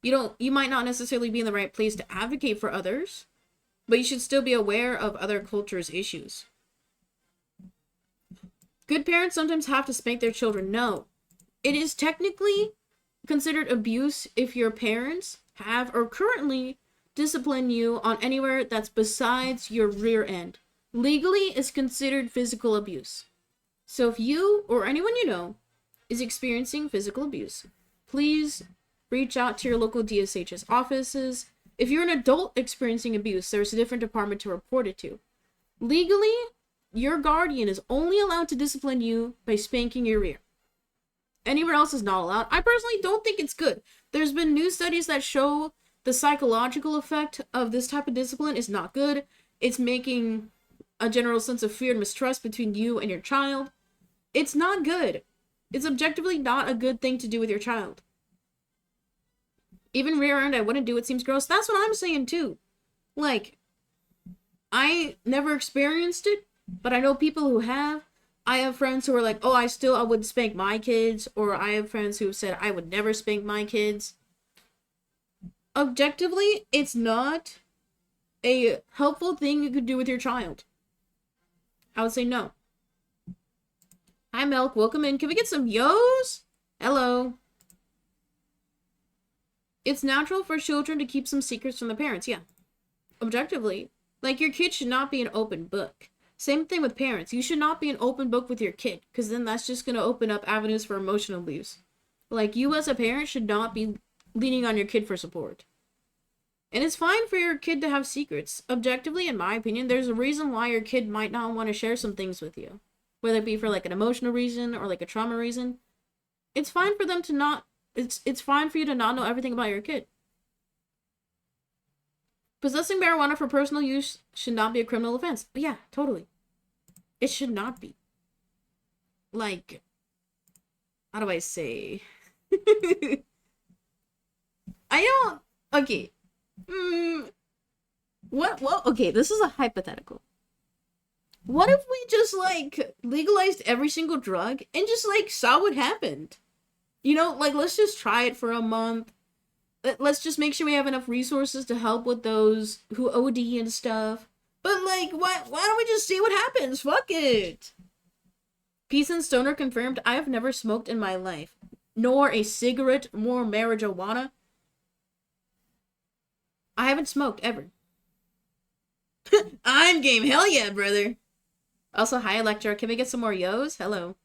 You might not necessarily be in the right place to advocate for others, but you should still be aware of other cultures' issues. Good parents sometimes have to spank their children. No. It is technically considered abuse if your parents have or currently discipline you on anywhere that's besides your rear end. Legally, it's considered physical abuse. So if you or anyone you know is experiencing physical abuse, please reach out to your local DSHS offices. If you're an adult experiencing abuse, there's a different department to report it to. Legally, your guardian is only allowed to discipline you by spanking your rear. Anywhere else is not allowed. I personally don't think it's good. There's been new studies that show the psychological effect of this type of discipline is not good. It's making a general sense of fear and mistrust between you and your child. It's not good. It's objectively not a good thing to do with your child. Even rear end, I wouldn't do. It seems gross. That's what I'm saying too. Like, I never experienced it, but I know people who have. I have friends who are like, oh, I would spank my kids. Or I have friends who have said, I would never spank my kids. Objectively, it's not a helpful thing you could do with your child. I would say no. Hi, Milk. Welcome in. Can we get some yo's? Hello. It's natural for children to keep some secrets from the parents. Yeah. Objectively. Like, your kid should not be an open book. Same thing with parents. You should not be an open book with your kid, because then that's just going to open up avenues for emotional abuse. Like, you as a parent should not be leaning on your kid for support. And it's fine for your kid to have secrets. Objectively, in my opinion, there's a reason why your kid might not want to share some things with you. Whether it be for, like, an emotional reason or, like, a trauma reason. It's fine for them to not... It's fine for you to not know everything about your kid. Possessing marijuana for personal use should not be a criminal offense. But yeah, totally. It should not be. Like, how do I say? I don't... Okay. Okay, this is a hypothetical. What if we just, like, legalized every single drug and just, like, saw what happened? You know, like, let's just try it for a month. Let's just make sure we have enough resources to help with those who OD and stuff. But, like, why don't we just see what happens? Fuck it. Peace and Stoner confirmed, I have never smoked in my life. Nor a cigarette, nor marijuana. I haven't smoked, ever. I'm game. Hell yeah, brother. Also, hi, Electra. Can we get some more yo's? Hello.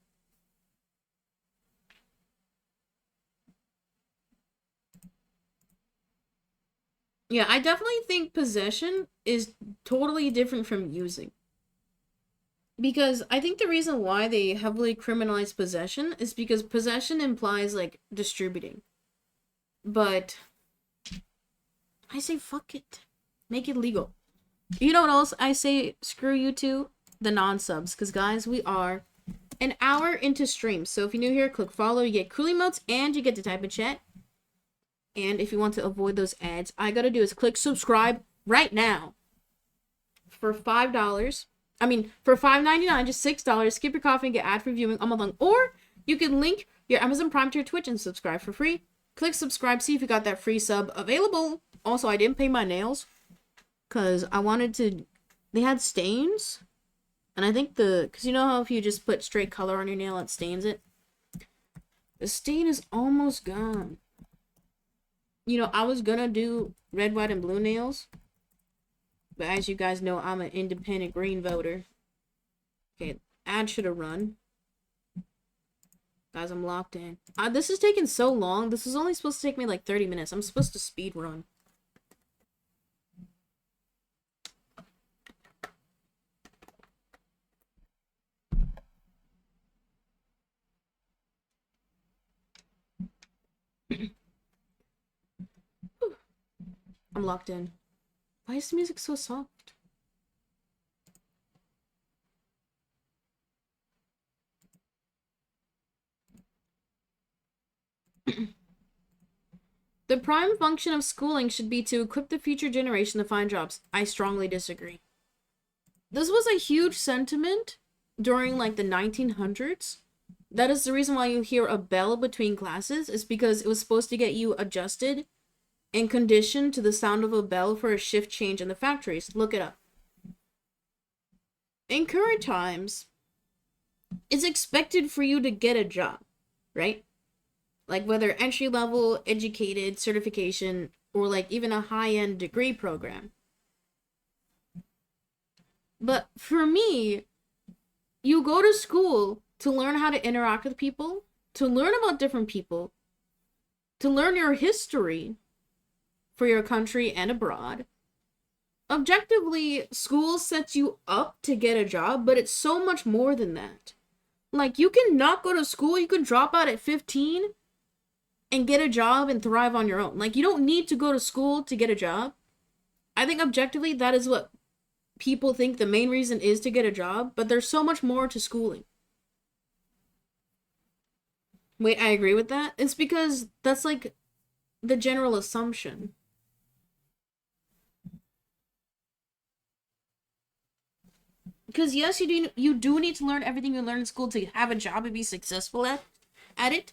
Yeah, I definitely think possession is totally different from using. Because I think the reason why they heavily criminalize possession is because possession implies, like, distributing. But I say fuck it. Make it legal. You know what else I say? Screw you too? The non-subs. Because, guys, we are an hour into stream. So if you're new here, click follow. You get cool emotes and you get to type in chat. And if you want to avoid those ads, all I gotta do is click subscribe right now. For $5. I mean, for $5.99, just $6. Skip your coffee and get ad-free viewing all month long. Or you can link your Amazon Prime to your Twitch and subscribe for free. Click subscribe, see if you got that free sub available. Also, I didn't paint my nails because I wanted to... They had stains. And I think because you know how if you just put straight color on your nail, it stains it? The stain is almost gone. You know, I was gonna do red, white, and blue nails. But as you guys know, I'm an independent green voter. Okay, ad should have run. Guys, I'm locked in. This is taking so long. This is only supposed to take me like 30 minutes. I'm supposed to speed run. I'm locked in. Why is the music so soft? The prime function of schooling should be to equip the future generation to find jobs. I strongly disagree. This was a huge sentiment during like the 1900s. That is the reason why you hear a bell between classes, is because it was supposed to get you adjusted and conditioned to the sound of a bell for a shift change in the factories. Look it up. In current times, it's expected for you to get a job, right? Like whether entry level, educated, certification, or like even a high-end degree program. But for me, you go to school to learn how to interact with people, to learn about different people, to learn your history for your country and abroad. Objectively, school sets you up to get a job, but it's so much more than that. Like, you can not go to school, you can drop out at 15 and get a job and thrive on your own. Like, you don't need to go to school to get a job. I think objectively, that is what people think the main reason is to get a job, but there's so much more to schooling. Wait, I agree with that? It's because that's like the general assumption. Because yes, you do need to learn everything you learn in school to have a job and be successful at it,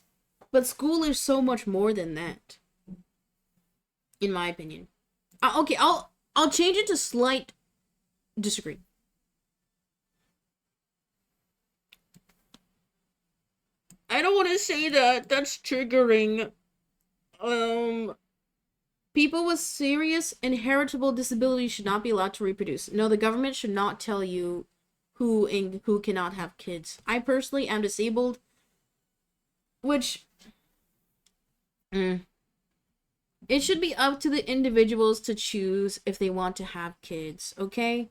but school is so much more than that, in my opinion. Okay, I'll change it to slight disagree. I don't want to say that. That's triggering. People with serious inheritable disabilities should not be allowed to reproduce. No, the government should not tell you who cannot have kids. I personally am disabled, which it should be up to the individuals to choose if they want to have kids, okay?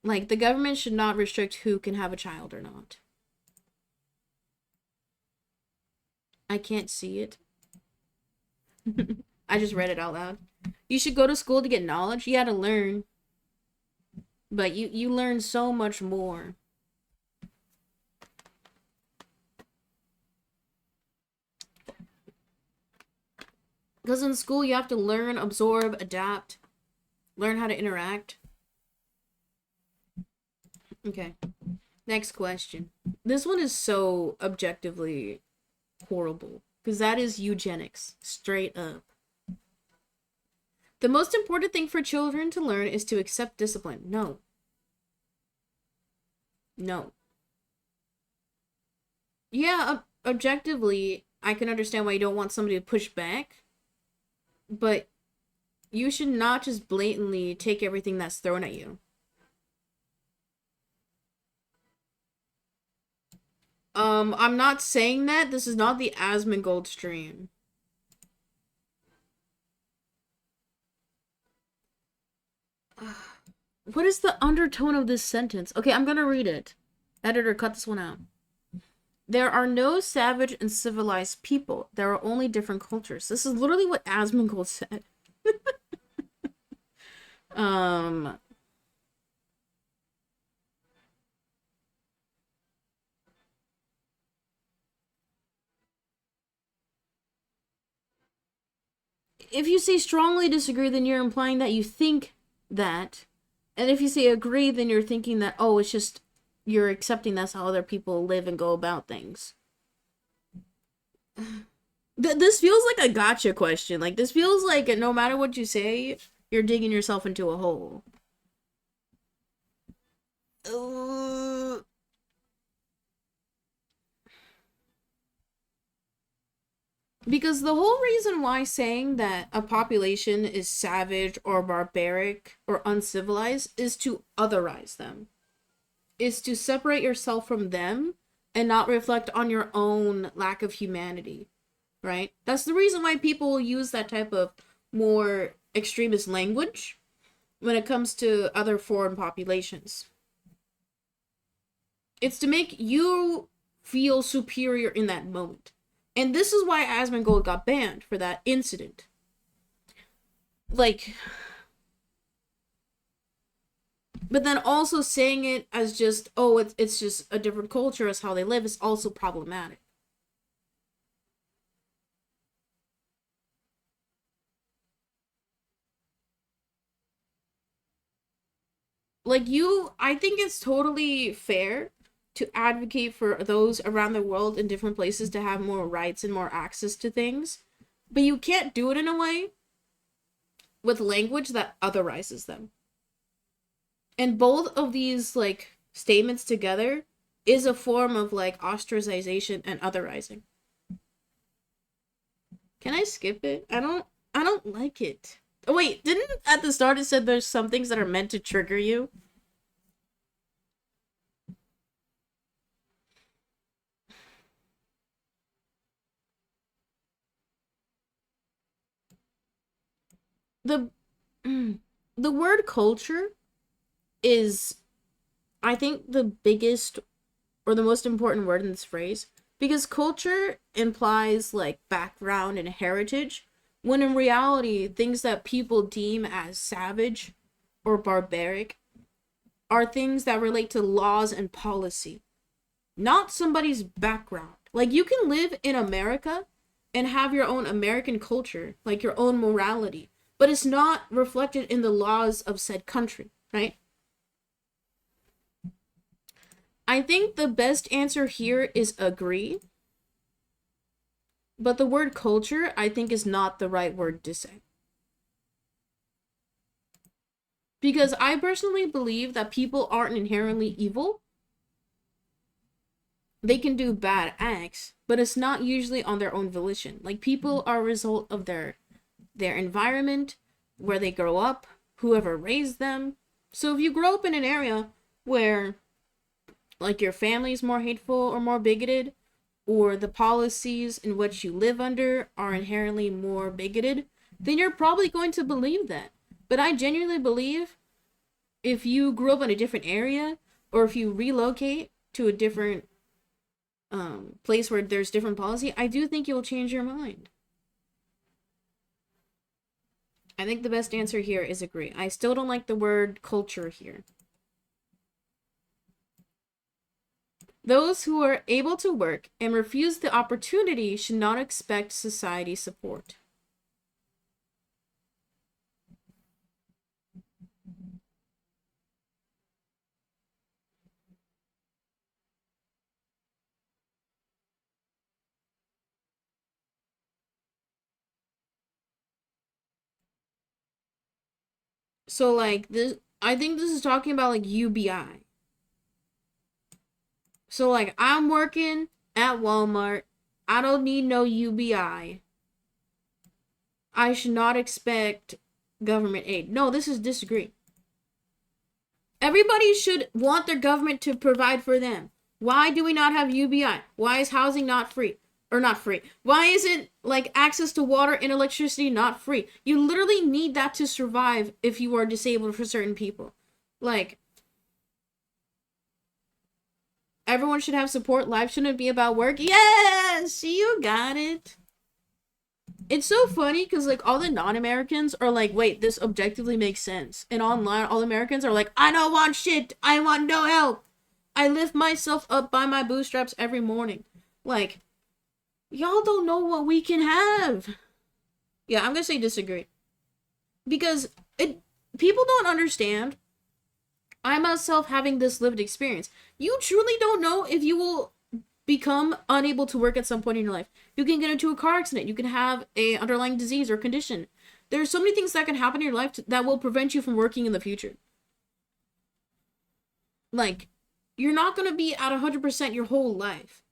Like, the government should not restrict who can have a child or not. I can't see it. I just read it out loud. You should go to school to get knowledge. You gotta learn. But you learn so much more. Because in school you have to learn, absorb, adapt, learn how to interact. Okay. Next question. This one is so objectively horrible. Because that is eugenics. Straight up. The most important thing for children to learn is to accept discipline. No. No. Yeah, objectively, I can understand why you don't want somebody to push back. But you should not just blatantly take everything that's thrown at you. I'm not saying that. This is not the Asmongold stream. What is the undertone of this sentence? Okay, I'm gonna read it. Editor, cut this one out. There are no savage and civilized people. There are only different cultures. This is literally what Asmongold said. If you say strongly disagree, then you're implying that you think that. And if you say agree, then you're thinking that, oh, it's just, you're accepting that's how other people live and go about things. This feels like a gotcha question. Like, this feels like no matter what you say, you're digging yourself into a hole. Because the whole reason why saying that a population is savage or barbaric or uncivilized is to otherize them. Is to separate yourself from them and not reflect on your own lack of humanity, right? That's the reason why people use that type of more extremist language when it comes to other foreign populations. It's to make you feel superior in that moment. And this is why Asmongold got banned for that incident. Like, but then also saying it as just, oh, it's just a different culture as how they live is also problematic. Like, I think it's totally fair to advocate for those around the world in different places to have more rights and more access to things, but you can't do it in a way with language that otherizes them. And both of these, like, statements together is a form of, like, ostracization and otherizing. Can I skip it? I don't like it. Oh, wait, didn't at the start it said there's some things that are meant to trigger you? The the word culture is, I think, the biggest or the most important word in this phrase, because culture implies like background and heritage, when in reality things that people deem as savage or barbaric are things that relate to laws and policy, not somebody's background. Like, you can live in America and have your own American culture, like your own morality, but it's not reflected in the laws of said country, right? I think the best answer here is agree, but the word culture, I think, is not the right word to say. Because I personally believe that people aren't inherently evil. They can do bad acts, but it's not usually on their own volition. Like, people are a result of their environment, where they grow up, whoever raised them. So if you grow up in an area where, like, your family's more hateful or more bigoted, or the policies in which you live under are inherently more bigoted, then you're probably going to believe that. But I genuinely believe if you grew up in a different area, or if you relocate to a different place where there's different policy, I do think you'll change your mind. I think the best answer here is agree. I still don't like the word culture here. Those who are able to work and refuse the opportunity should not expect society support. So, like, this, I think this is talking about, like, UBI. So, like, I'm working at Walmart. I don't need no UBI. I should not expect government aid. No, this is disagree. Everybody should want their government to provide for them. Why do we not have UBI? Why is housing not free? Or not free? Why isn't, like, access to water and electricity not free? You literally need that to survive if you are disabled for certain people. Like, everyone should have support. Life shouldn't be about work. Yes, you got it. It's so funny because, like, all the non-Americans are like, wait, this objectively makes sense. And online, all Americans are like, I don't want shit. I want no help. I lift myself up by my bootstraps every morning. Like, y'all don't know what we can have. Yeah, I'm gonna say disagree. Because people don't understand. I myself having this lived experience. You truly don't know if you will become unable to work at some point in your life. You can get into a car accident. You can have a underlying disease or condition. There's so many things that can happen in your life that will prevent you from working in the future. Like, you're not going to be at 100% your whole life.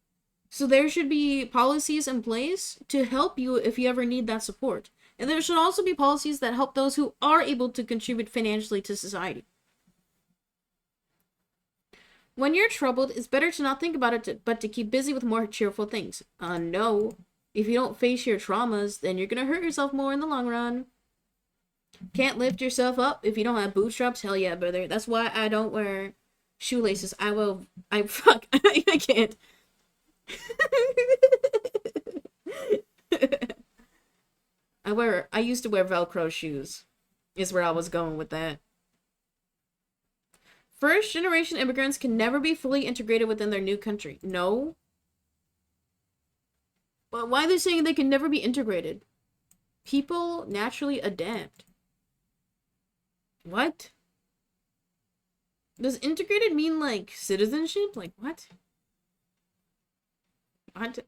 So there should be policies in place to help you if you ever need that support. And there should also be policies that help those who are able to contribute financially to society. When you're troubled, it's better to not think about it, but to keep busy with more cheerful things. No. If you don't face your traumas, then you're gonna hurt yourself more in the long run. Can't lift yourself up if you don't have bootstraps? Hell yeah, brother. That's why I don't wear shoelaces. Fuck. I can't. I used to wear Velcro shoes, is where I was going with that. First generation immigrants can never be fully integrated within their new country. No. But why are they saying they can never be integrated? People naturally adapt. What? Does integrated mean, like, citizenship? Like, what? What?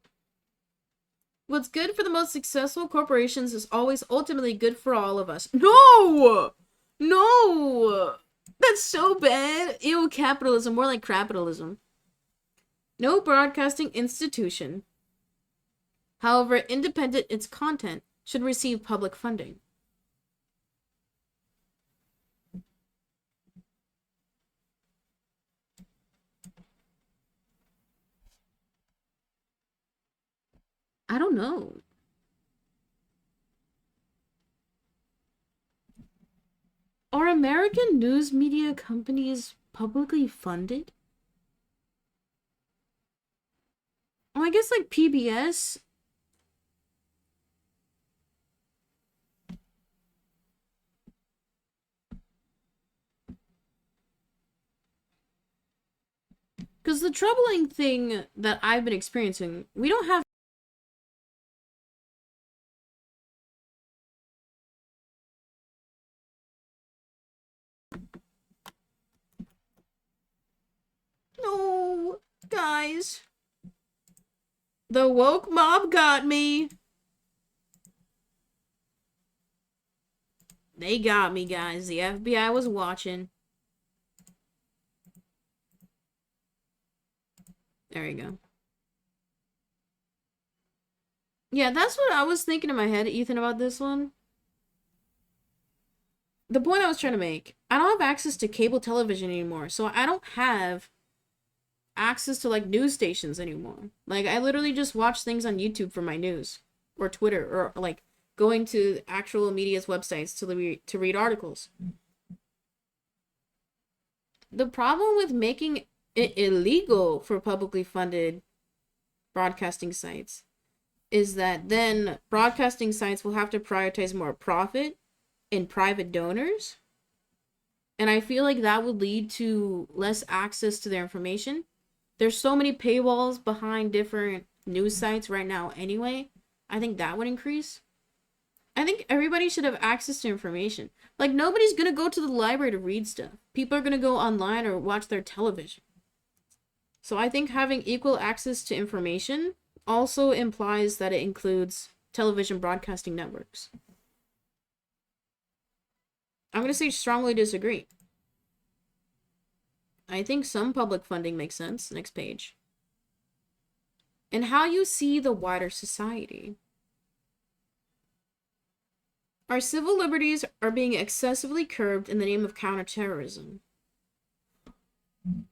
What's good for the most successful corporations is always ultimately good for all of us. No! No! That's so bad. Ew, capitalism. More like crapitalism. No broadcasting institution, however independent its content, should receive public funding. I don't know. Are American news media companies publicly funded? Oh, I guess like PBS. Because the troubling thing that I've been experiencing, we don't have. No, guys. The woke mob got me. They got me, guys. The FBI was watching. There you go. Yeah, that's what I was thinking in my head, Ethan, about this one. The point I was trying to make, I don't have access to cable television anymore, so I don't have access to, like, news stations anymore. Like, I literally just watch things on YouTube for my news, or Twitter, or, like, going to actual media's websites to read articles. The problem with making it illegal for publicly funded broadcasting sites is that then broadcasting sites will have to prioritize more profit and private donors. And I feel like that would lead to less access to their information. There's so many paywalls behind different news sites right now anyway. I think that would increase. I think everybody should have access to information. Like, nobody's gonna go to the library to read stuff. People are gonna go online or watch their television. So I think having equal access to information also implies that it includes television broadcasting networks. I'm gonna say strongly disagree. I think some public funding makes sense. Next page. And how you see the wider society. Our civil liberties are being excessively curbed in the name of counterterrorism.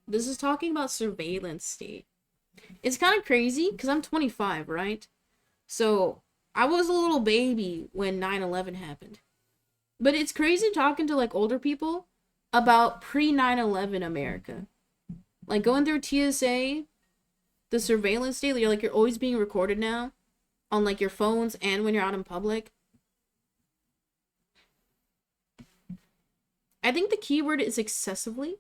This is talking about surveillance state. It's kind of crazy because I'm 25, right? So I was a little baby when 9/11 happened. But it's crazy talking to, like, older people about pre-9/11 America. Like, going through TSA, the surveillance state, you're always being recorded now on, like, your phones and when you're out in public. I think the key word is excessively.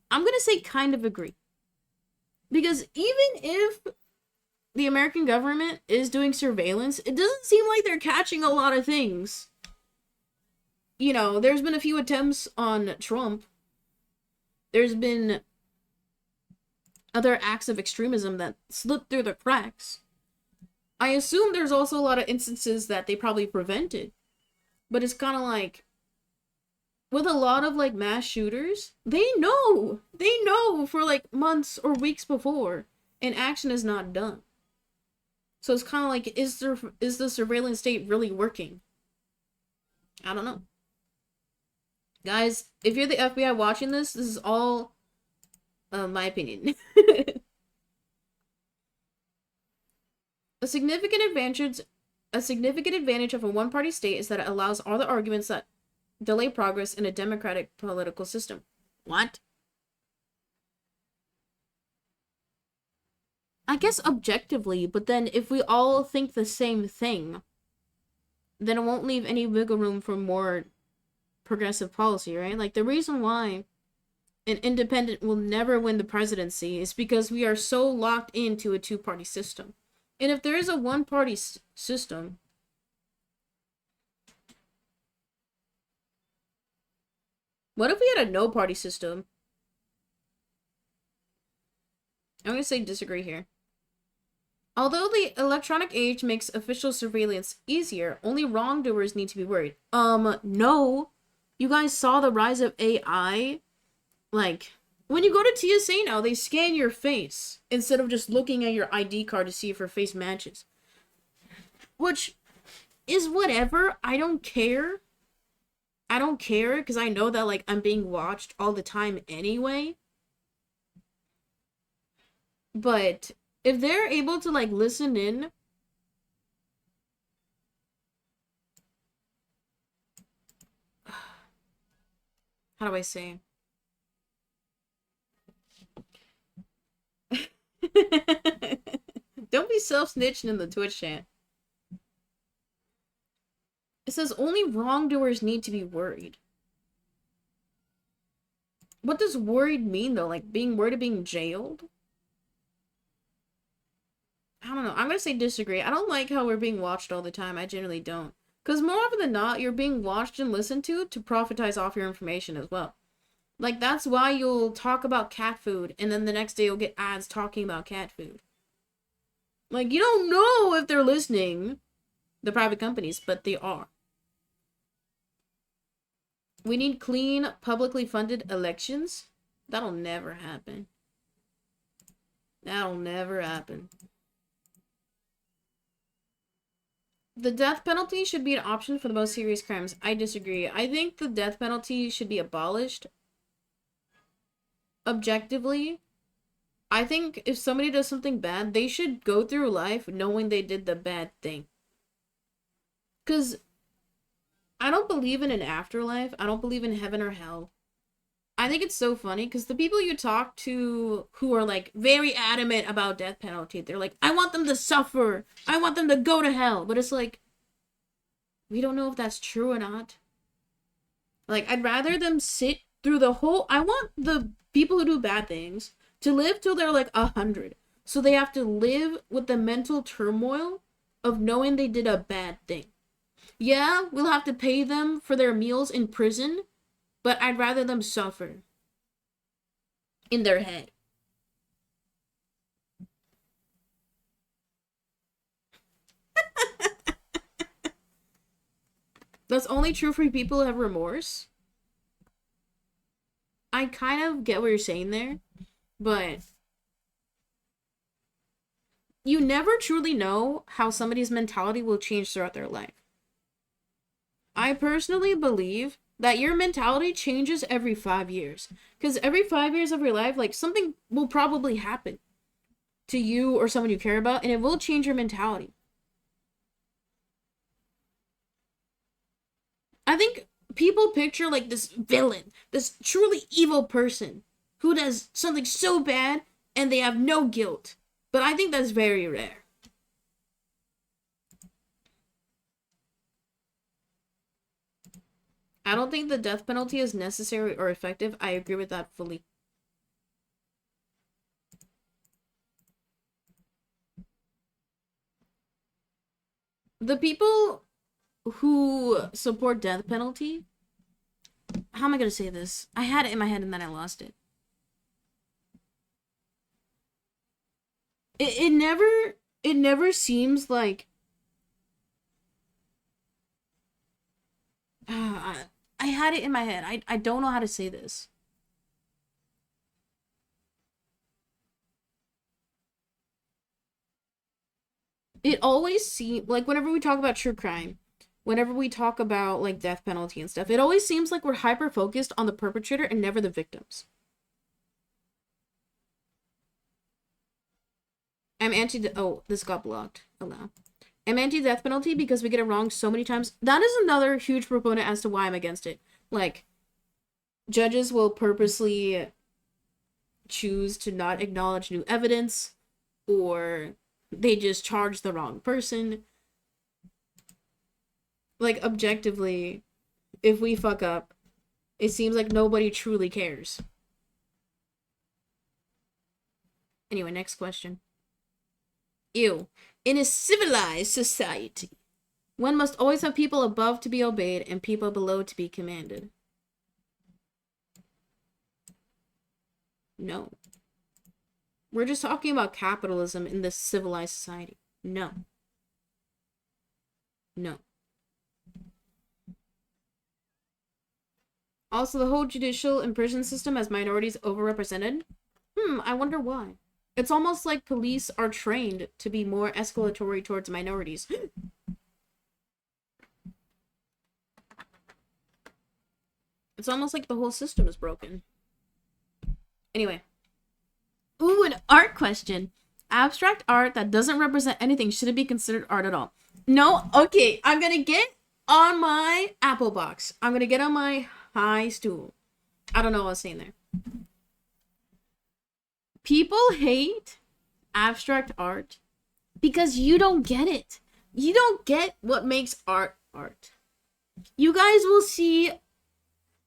I'm gonna say kind of agree. Because even if the American government is doing surveillance, it doesn't seem like they're catching a lot of things. You know, there's been a few attempts on Trump. There's been other acts of extremism that slipped through the cracks. I assume there's also a lot of instances that they probably prevented. But it's kind of like, with a lot of, like, mass shooters, they know for, like, months or weeks before, and action is not done. So it's kind of like, is the surveillance state really working? I don't know. Guys, if you're the FBI watching this is all my opinion. A significant advantage of a one-party state is that it allows all the arguments that delay progress in a democratic political system. What? I guess objectively, but then if we all think the same thing, then it won't leave any wiggle room for more progressive policy, right? Like, the reason why an independent will never win the presidency is because we are so locked into a two-party system. And if there is a one-party system, what if we had a no-party system I'm gonna say disagree here. Although the electronic age makes official surveillance easier, only wrongdoers need to be worried. No. You guys saw the rise of AI? Like, when you go to TSA now, they scan your face instead of just looking at your ID card to see if your face matches. Which is whatever. I don't care. I don't care because I know that, like, I'm being watched all the time anyway. But if they're able to, like, listen in, how do I say? Don't be self-snitching in the Twitch chat. It says only wrongdoers need to be worried. What does worried mean, though? Like, being worried of being jailed? I don't know. I'm gonna say disagree. I don't like how we're being watched all the time. I generally don't. Because more often than not, you're being watched and listened to profitize off your information as well. Like, that's why you'll talk about cat food, and then the next day you'll get ads talking about cat food. Like, you don't know if they're listening, the private companies, but they are. We need clean, publicly funded elections. That'll never happen. That'll never happen. The death penalty should be an option for the most serious crimes. I disagree. I think the death penalty should be abolished. Objectively, I think if somebody does something bad, they should go through life knowing they did the bad thing. Because I don't believe in an afterlife. I don't believe in heaven or hell. I think it's so funny because the people you talk to who are, like, very adamant about death penalty, they're like, I want them to suffer. I want them to go to hell. But it's like, we don't know if that's true or not. Like, I'd rather them sit through the whole... I want the people who do bad things to live till they're, like, 100. So they have to live with the mental turmoil of knowing they did a bad thing. Yeah, we'll have to pay them for their meals in prison, but I'd rather them suffer in their head. That's only true for people who have remorse. I kind of get what you're saying there, but you never truly know how somebody's mentality will change throughout their life. I personally believe that your mentality changes every 5 years. Because every 5 years of your life, like, something will probably happen to you or someone you care about, and it will change your mentality. I think people picture, like, this villain, this truly evil person who does something so bad and they have no guilt. But I think that's very rare. I don't think the death penalty is necessary or effective. I agree with that fully. The people who support death penalty, how am I gonna say this? I had it in my head and then I lost it. It never seems like I had it in my head. I don't know how to say this. It always seems like whenever we talk about true crime, whenever we talk about, like, death penalty and stuff, it always seems like we're hyper focused on the perpetrator and never the victims. I'm oh, this got blocked. Allow. I'm anti-death penalty because we get it wrong so many times. That is another huge proponent as to why I'm against it. Like, judges will purposely choose to not acknowledge new evidence, or they just charge the wrong person. Like, objectively, if we fuck up, it seems like nobody truly cares. Anyway, next question. Ew. In a civilized society, one must always have people above to be obeyed and people below to be commanded. No. We're just talking about capitalism in this civilized society. No. No. Also, the whole judicial and prison system has minorities overrepresented. I wonder why. It's almost like police are trained to be more escalatory towards minorities. It's almost like the whole system is broken. Anyway. Ooh, an art question. Abstract art that doesn't represent anything, should it be considered art at all? No? Okay, I'm gonna get on my apple box. I'm gonna get on my high stool. I don't know what I was saying there. People hate abstract art because you don't get it. You don't get what makes art art. You guys will see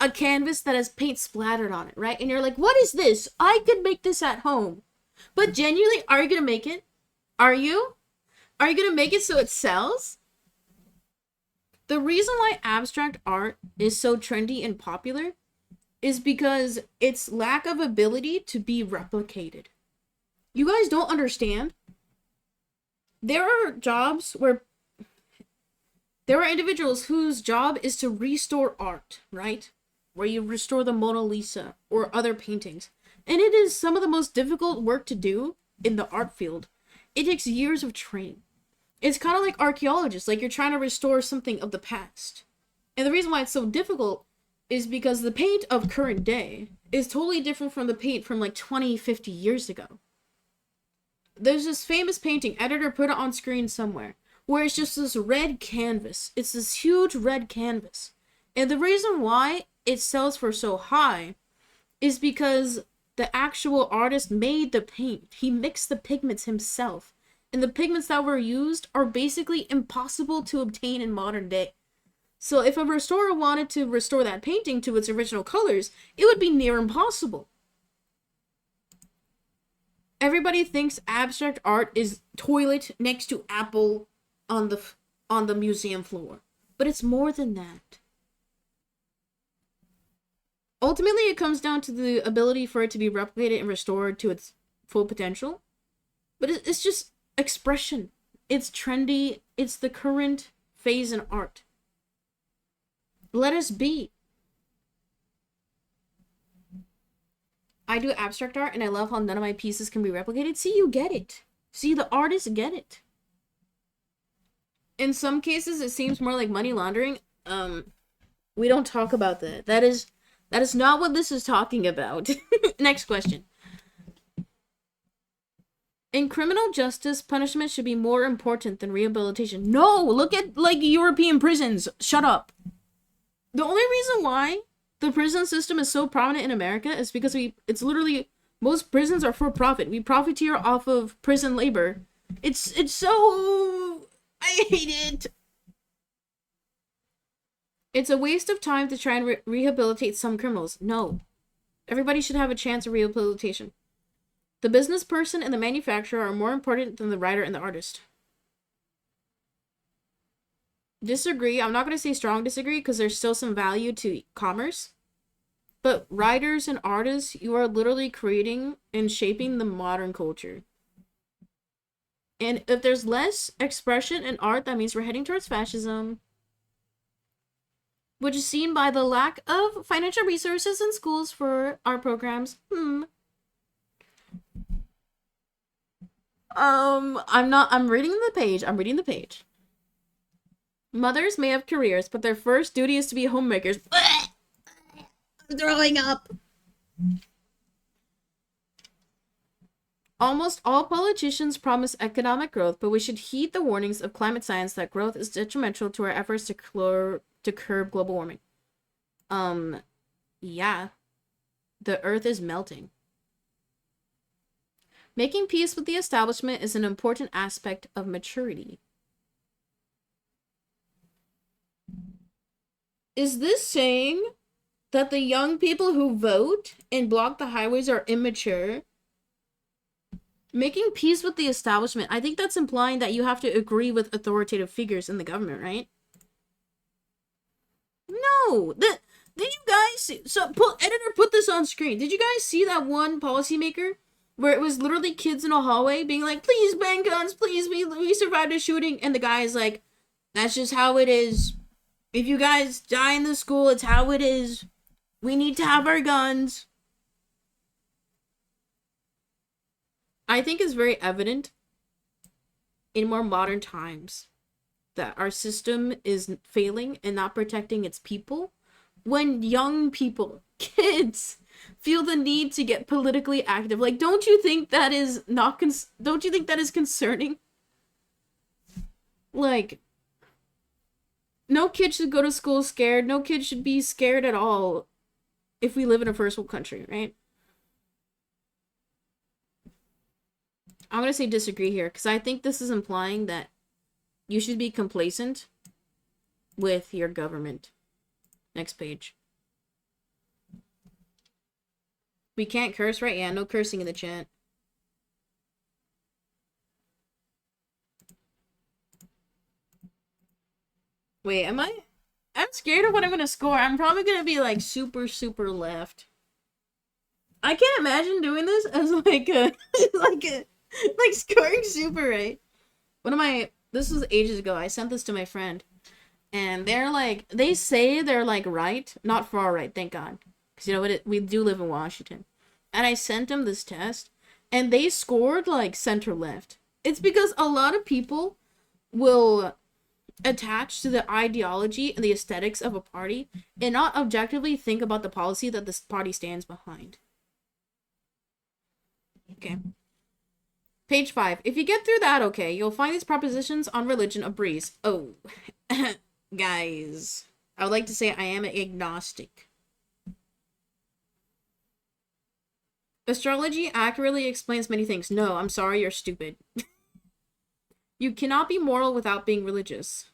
a canvas that has paint splattered on it, right? And you're like, what is this? I could make this at home. But genuinely, are you gonna make it? Are you? Are you gonna make it so it sells? The reason why abstract art is so trendy and popular is because its lack of ability to be replicated. You guys don't understand. There are jobs where there are individuals whose job is to restore art, right? Where you restore the Mona Lisa or other paintings. And it is some of the most difficult work to do in the art field. It takes years of training. It's kind of like archaeologists, like you're trying to restore something of the past. And the reason why it's so difficult is because the paint of current day is totally different from the paint from like 20, 50 years ago. There's this famous painting, editor put it on screen somewhere, where it's just this red canvas. It's this huge red canvas. And the reason why it sells for so high is because the actual artist made the paint. He mixed the pigments himself. And the pigments that were used are basically impossible to obtain in modern day. So if a restorer wanted to restore that painting to its original colors, it would be near impossible. Everybody thinks abstract art is toilet next to apple on the museum floor. But it's more than that. Ultimately, it comes down to the ability for it to be replicated and restored to its full potential. But it's just expression. It's trendy. It's the current phase in art. Let us be. I do abstract art and I love how none of my pieces can be replicated. See, you get it. See, the artists get it. In some cases, it seems more like money laundering. We don't talk about that. That is not what this is talking about. Next question. In criminal justice, punishment should be more important than rehabilitation. No, look at like European prisons. Shut up. The only reason why the prison system is so prominent in America is because it's literally, most prisons are for profit. We profiteer off of prison labor. It's so, I hate it. It's a waste of time to try and rehabilitate some criminals. No. Everybody should have a chance of rehabilitation. The business person and the manufacturer are more important than the writer and the artist. Disagree. I'm not going to say strong disagree because there's still some value to commerce. But writers and artists, you are literally creating and shaping the modern culture. And if there's less expression in art, that means we're heading towards fascism. Which is seen by the lack of financial resources in schools for art programs. I'm reading the page. Mothers may have careers, but their first duty is to be homemakers. I'm throwing up. Almost all politicians promise economic growth, but we should heed the warnings of climate science that growth is detrimental to our efforts to curb global warming. Yeah. The earth is melting. Making peace with the establishment is an important aspect of maturity. Is this saying that the young people who vote and block the highways are immature? Making peace with the establishment, I think that's implying that you have to agree with authoritative figures in the government, right? No! Did you guys see, editor put this on screen. Did you guys see that one policymaker where it was literally kids in a hallway being like, please ban guns, please, we survived a shooting, and the guy is like, that's just how it is. If you guys die in the school, it's how it is. We need to have our guns. I think it's very evident in more modern times that our system is failing and not protecting its people when young people, kids, feel the need to get politically active. Like, don't you think that is don't you think that is concerning? Like, no kid should go to school scared. No kid should be scared at all if we live in a first world country, right? I'm going to say disagree here because I think this is implying that you should be complacent with your government. Next page. We can't curse, right? Yeah, no cursing in the chat. Wait, I'm scared of what I'm gonna score. I'm probably gonna be like super, super left. I can't imagine doing this as like scoring super right. This was ages ago. I sent this to my friend. And they're like, they say they're like right, not far right, thank God. Because you know what, we do live in Washington. And I sent them this test, and they scored like center left. It's because a lot of people will attach to the ideology and the aesthetics of a party and not objectively think about the policy that this party stands behind. Okay. Page 5. If you get through that, okay, you'll find these propositions on religion a breeze. Oh. Guys, I would like to say I am agnostic. Astrology accurately explains many things. No, I'm sorry, you're stupid. You cannot be moral without being religious.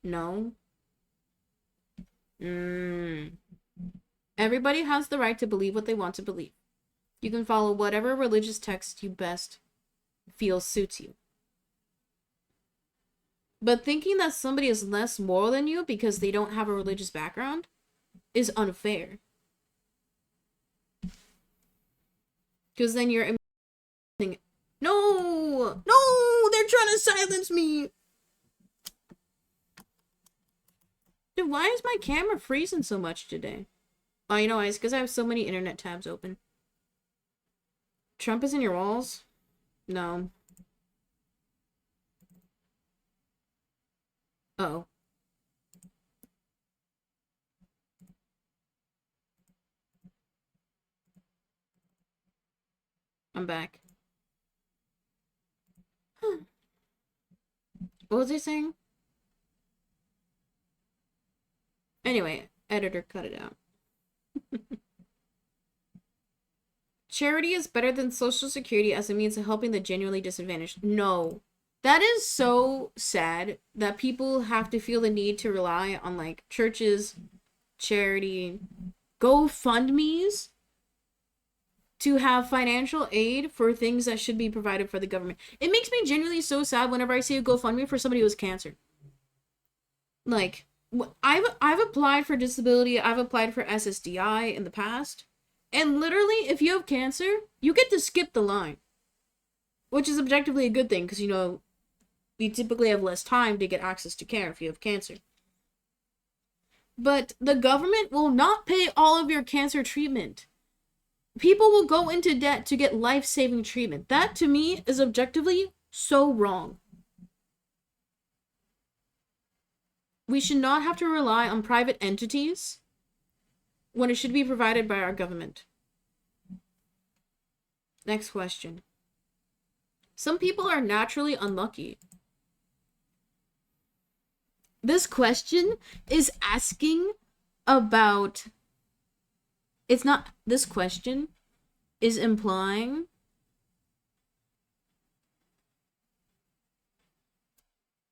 No. Everybody has the right to believe what they want to believe. You can follow whatever religious text you best feel suits you. But thinking that somebody is less moral than you because they don't have a religious background is unfair. Because then you're thinking, no, they're trying to silence me. Dude, why is my camera freezing so much today? Oh, you know why? It's because I have so many internet tabs open. Trump is in your walls? No. Uh-oh. I'm back. Huh. What was I saying? Anyway, editor, cut it out. Charity is better than Social Security as a means of helping the genuinely disadvantaged. No. That is so sad that people have to feel the need to rely on, like, churches, charity, GoFundMes to have financial aid for things that should be provided for the government. It makes me genuinely so sad whenever I see a GoFundMe for somebody who has cancer. Like, I've applied for disability, I've applied for SSDI in the past, and literally, if you have cancer, you get to skip the line. Which is objectively a good thing, because, you know, you typically have less time to get access to care if you have cancer. But the government will not pay all of your cancer treatment. People will go into debt to get life-saving treatment. That, to me, is objectively so wrong. We should not have to rely on private entities when it should be provided by our government. Next question. Some people are naturally unlucky. This question is asking about... It's not... This question is implying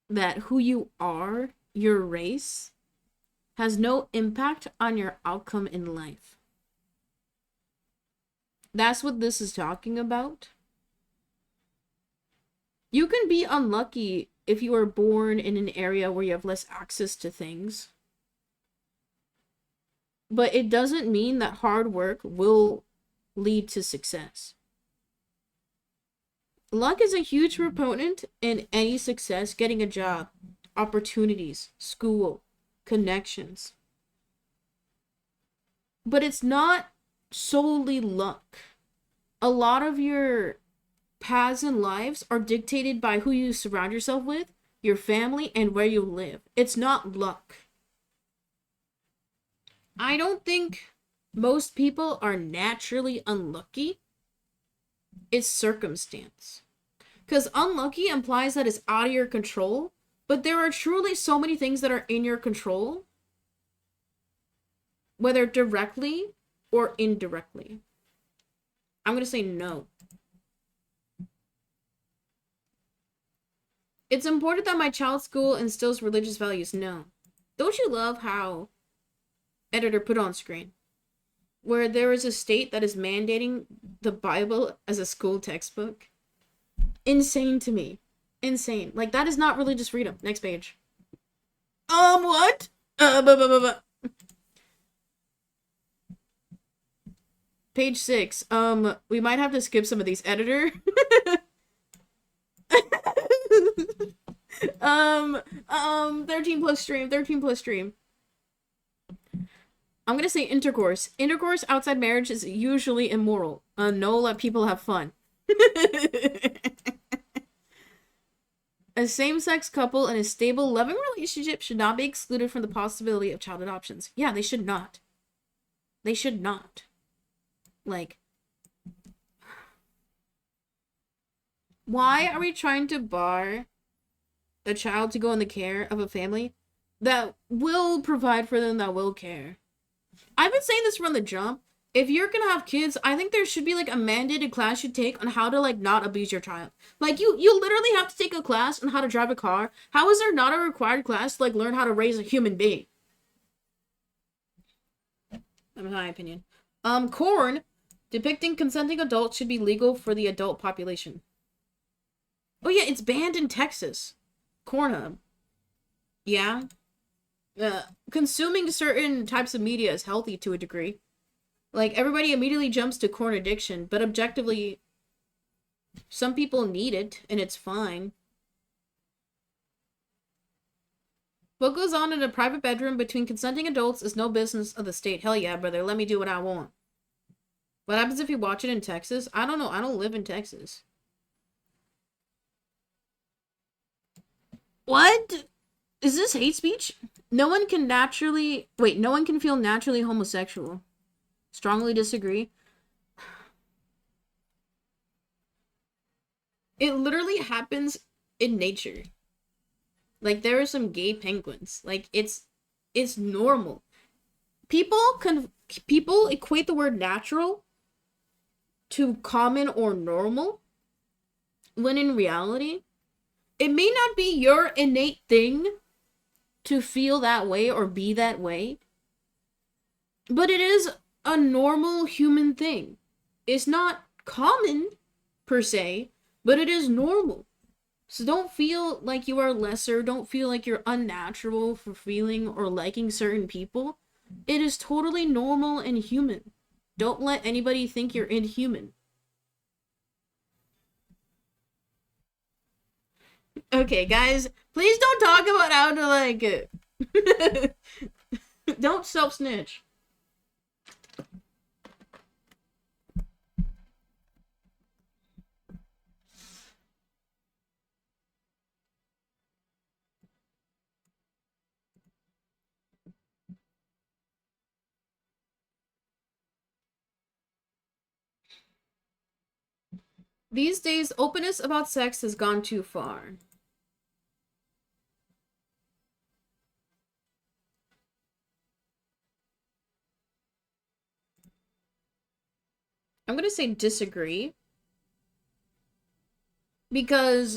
that who you are, your race, has no impact on your outcome in life. That's what this is talking about. You can be unlucky if you are born in an area where you have less access to things. But it doesn't mean that hard work will lead to success. Luck is a huge proponent in any success, getting a job, opportunities, school, connections. But it's not solely luck. A lot of your paths and lives are dictated by who you surround yourself with, your family, and where you live. It's not luck. I don't think most people are naturally unlucky. It's circumstance. Because unlucky implies that it's out of your control, but there are truly so many things that are in your control, whether directly or indirectly. I'm going to say no. It's important that my child's school instills religious values. No. Don't you love how editor put on screen where there is a state that is mandating the Bible as a school textbook? Insane to me. Insane. Like, that is not religious freedom. Next page. What? Page 6. We might have to skip some of these, editor. 13 plus stream. I'm gonna say intercourse. Intercourse outside marriage is usually immoral. No, let people have fun. A same-sex couple in a stable, loving relationship should not be excluded from the possibility of child adoptions. Yeah, they should not. They should not. Like, why are we trying to bar a child to go in the care of a family that will provide for them, that will care? I've been saying this from the jump. If you're gonna have kids, I think there should be like a mandated class you take on how to like not abuse your child. Like you literally have to take a class on how to drive a car. How is there not a required class to like learn how to raise a human being? That's my opinion. Corn depicting consenting adults should be legal for the adult population. Oh yeah, it's banned in Texas. Cornhub. Yeah. Consuming certain types of media is healthy to a degree. Like, everybody immediately jumps to corn addiction, but objectively, some people need it, and it's fine. What goes on in a private bedroom between consenting adults is no business of the state. Hell yeah, brother, let me do what I want. What happens if you watch it in Texas? I don't know, I don't live in Texas. What? Is this hate speech? No one can feel naturally homosexual. Strongly disagree. It literally happens in nature. Like, there are some gay penguins. Like, it's normal. People equate the word natural to common or normal, when in reality, it may not be your innate thing to feel that way or be that way, but it is a normal human thing. It's not common, per se, but it is normal. So don't feel like you are lesser. Don't feel like you're unnatural for feeling or liking certain people. It is totally normal and human. Don't let anybody think you're inhuman. Okay, guys, please don't talk about how to, like, don't self-snitch. These days, openness about sex has gone too far. I'm gonna say disagree. Because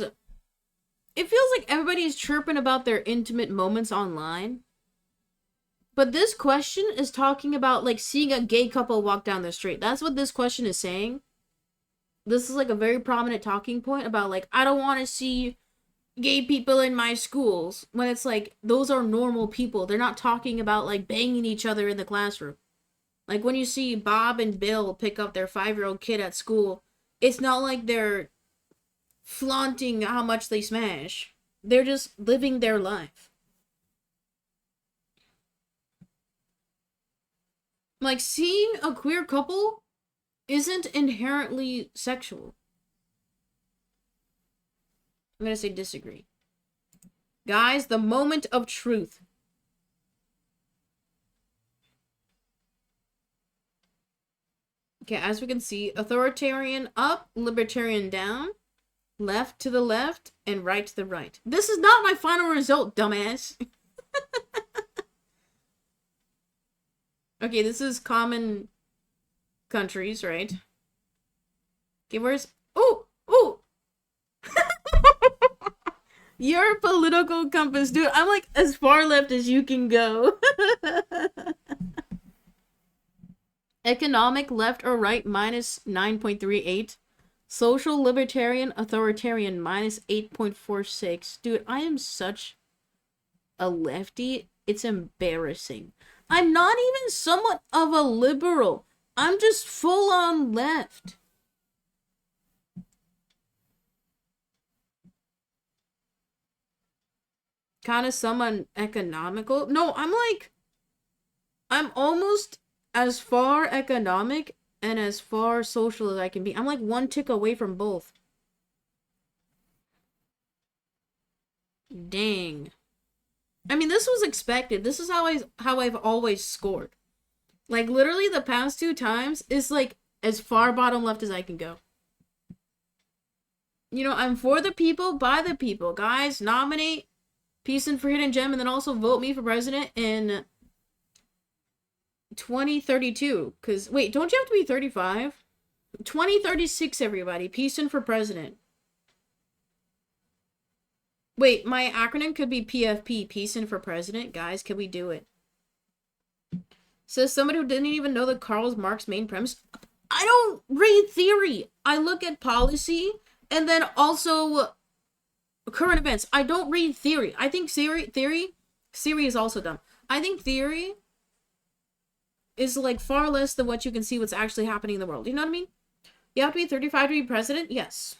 it feels like everybody's chirping about their intimate moments online. But this question is talking about, like, seeing a gay couple walk down the street. That's what this question is saying. This is, like, a very prominent talking point about, like, I don't want to see gay people in my schools. When it's like, those are normal people. They're not talking about, like, banging each other in the classroom. Like when you see Bob and Bill pick up their 5-year-old kid at school, it's not like they're flaunting how much they smash. They're just living their life. Like, seeing a queer couple isn't inherently sexual. I'm gonna say disagree. Guys, the moment of truth. Okay, as we can see, authoritarian up, libertarian down, left to the left, and right to the right. This is not my final result, dumbass. Okay, this is common countries, right? Okay, where's... Oh! Oh! Your political compass, dude. I'm like as far left as you can go. Economic left or right minus 9.38. Social libertarian authoritarian minus 8.46. Dude, I am such a lefty. It's embarrassing. I'm not even somewhat of a liberal. I'm just full on left. Kind of someone economical. No, I'm almost as far economic and as far social as I can be. I'm like one tick away from both. Dang. I mean, this was expected. This is how I've always scored. Like, literally the past 2 times is like as far bottom left as I can go. You know, I'm for the people, by the people. Guys, nominate Peace and for Hidden Gem, and then also vote me for president in 2032. Because, wait, don't you have to be 35? 2036, everybody. Peace and for president. Wait, my acronym could be PFP, Peace and for President. Guys, can we do it? Says somebody who didn't even know that Karl Marx's main premise. I don't read theory. I look at policy and then also current events. I don't read theory. I think theory is also dumb. I think theory is like far less than what you can see what's actually happening in the world. You know what I mean? You have to be 35 to be president? Yes.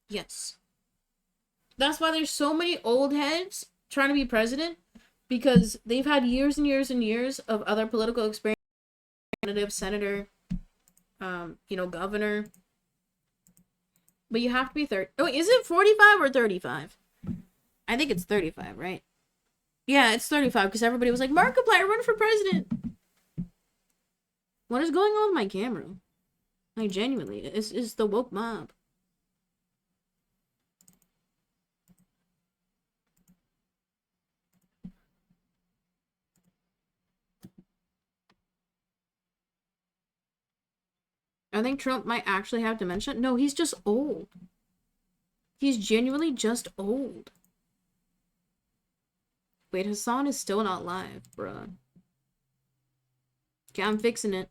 Yes. That's why there's so many old heads trying to be president, because they've had years and years and years of other political experience. Senator, governor. But you have to be 30. Oh, is it 45 or 35? I think it's 35, right? Yeah, it's 35 because everybody was like, Markiplier, run for president. What is going on with my camera? Like, genuinely, it's the woke mob. I think Trump might actually have dementia. No, he's just old. He's genuinely just old. Wait, Hassan is still not live, bruh. Okay, I'm fixing it.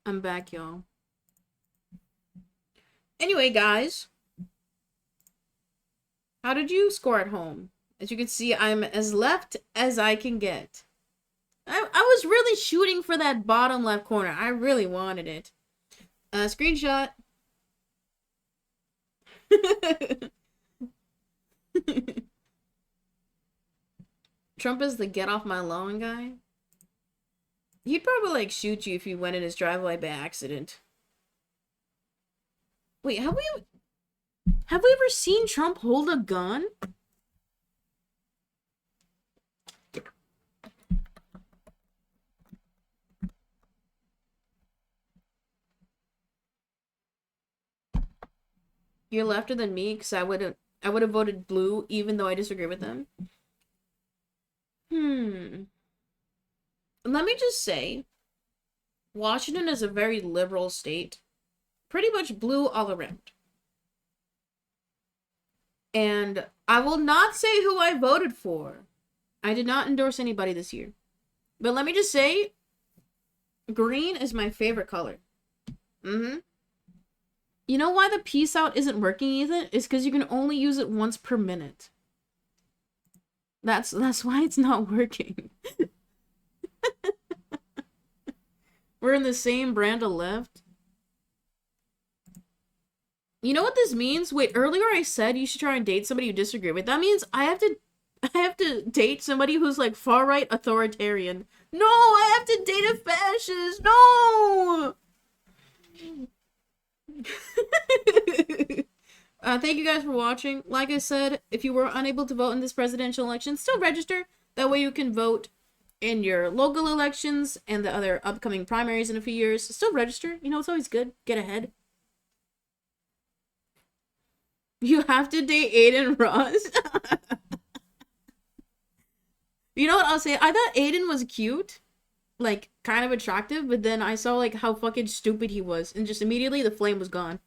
I'm back, y'all. Anyway, guys. How did you score at home? As you can see, I'm as left as I can get. I was really shooting for that bottom left corner. I really wanted it. Screenshot. Trump is the get off my lawn guy. He'd probably like shoot you if you went in his driveway by accident. Wait, have we ever seen Trump hold a gun? You're lefter than me because I would have voted blue even though I disagree with them. Let me just say, Washington is a very liberal state. Pretty much blue all around. And I will not say who I voted for. I did not endorse anybody this year. But let me just say, green is my favorite color. You know why the peace out isn't working, Ethan? It's because you can only use it once per minute. That's why it's not working. We're in the same brand of left. You know what this means? Wait, earlier I said you should try and date somebody you disagree with. That means I have to date somebody who's like far right authoritarian. No, I have to date a fascist. No. Thank you guys for watching. Like I said, if you were unable to vote in this presidential election, still register. That way you can vote in your local elections and the other upcoming primaries in a few years. Still register. You know, it's always good. Get ahead. You have to date Aiden Ross. You know what I'll say? I thought Aiden was cute. Like, kind of attractive, but then I saw, like, how fucking stupid he was. And just immediately the flame was gone.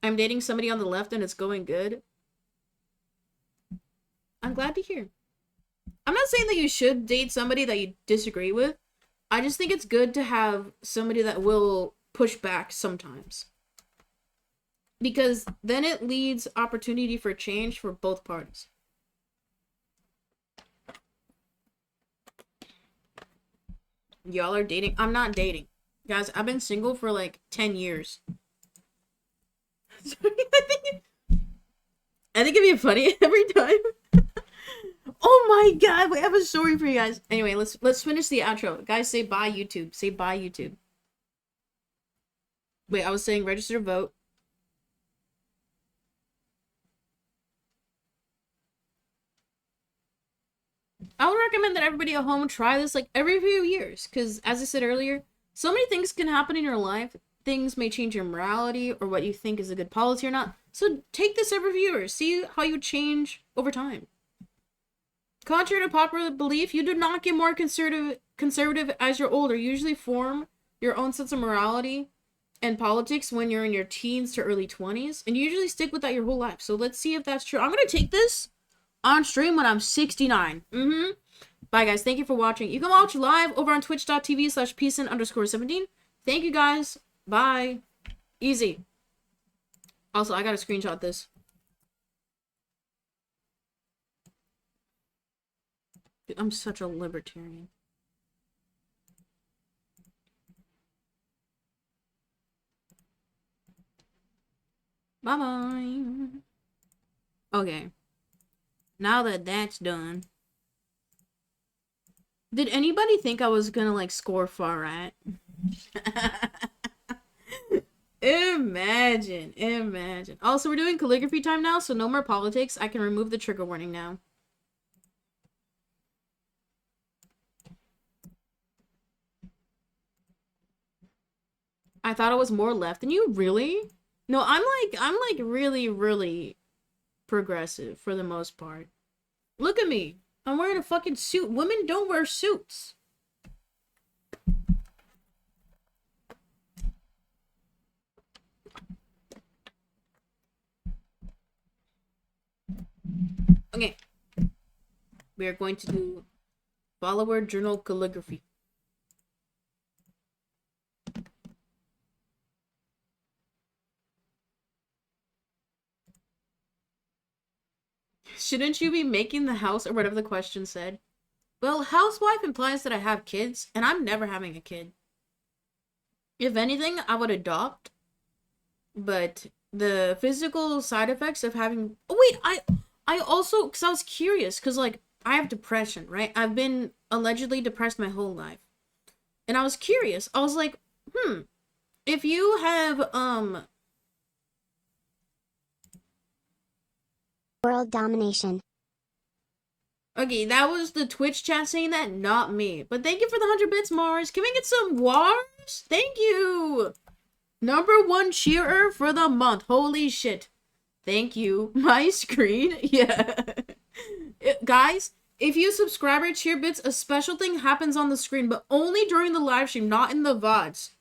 I'm dating somebody on the left and it's going good. I'm glad to hear. I'm not saying that you should date somebody that you disagree with. I just think it's good to have somebody that will push back sometimes. Because then it leads opportunity for change for both parties. Y'all are dating? I'm not dating. Guys, I've been single for like 10 years. I think it'd be funny every time. Oh my god, we have a story for you guys. Anyway, let's finish the outro. Guys, say bye YouTube. Say bye YouTube. Wait, I was saying register vote. I would recommend that everybody at home try this like every few years, because as I said earlier, so many things can happen in your life. Things may change your morality or what you think is a good policy or not. So take this every few years. See how you change over time. Contrary to popular belief, you do not get more conservative as you're older. You usually form your own sense of morality and politics when you're in your teens to early 20s, and you usually stick with that your whole life. So let's see if that's true. I'm gonna take this on stream when I'm 69. Bye guys, thank you for watching. You can watch live over on twitch.tv/peacein_17. Thank you guys. Bye. Easy. Also, I gotta screenshot this. Dude, I'm such a libertarian. Bye-bye. Okay. Now that that's done. Did anybody think I was gonna, like, score far right? Imagine. Imagine. Also, we're doing calligraphy time now, so no more politics. I can remove the trigger warning now. I thought it was more left than you. Really? No, I'm like really, really progressive for the most part. Look at me. I'm wearing a fucking suit. Women don't wear suits. Okay. We are going to do follower journal calligraphy. Shouldn't you be making the house or whatever the question said? Well, housewife implies that I have kids, and I'm never having a kid. If anything, I would adopt. But the physical side effects of having... Oh, wait, I also... Because I was curious, because, like, I have depression, right? I've been allegedly depressed my whole life. And I was curious. I was like, if you have, World domination. Okay, that was the Twitch chat saying that, not me. But thank you for the 100 bits, Mars. Can we get some wars? Thank you. #1 cheerer for the month. Holy shit. Thank you. My screen? Yeah. Guys, if you subscribe or cheer bits, a special thing happens on the screen, but only during the live stream, not in the VODs.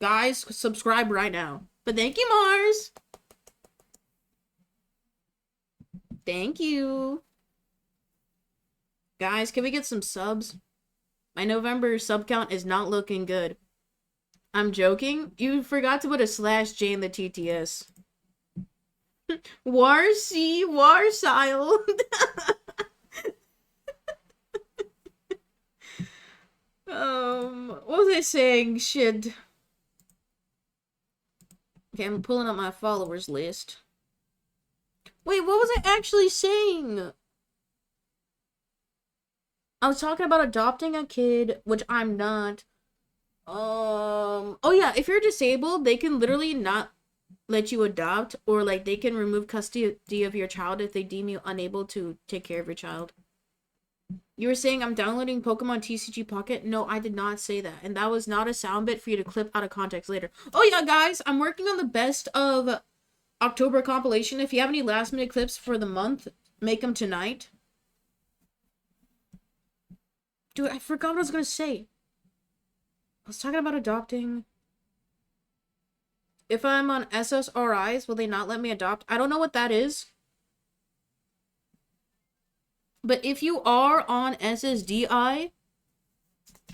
Guys, subscribe right now. But thank you, Mars. Thank you. Guys, can we get some subs? My November sub count is not looking good. I'm joking. You forgot to put a /J in the TTS. Warsi, Warsile. What was I saying? Shit. Okay, I'm pulling up my followers list. Wait, what was I actually saying? I was talking about adopting a kid, which I'm not. Oh yeah, if you're disabled, they can literally not let you adopt, or like they can remove custody of your child if they deem you unable to take care of your child. You were saying I'm downloading Pokemon TCG Pocket? No, I did not say that. And that was not a sound bit for you to clip out of context later. Oh yeah, guys, I'm working on the best of October compilation. If you have any last minute clips for the month, make them tonight. Dude, I forgot what I was gonna say. I was talking about adopting. If I'm on SSRIs, will they not let me adopt? I don't know what that is. But if you are on SSDI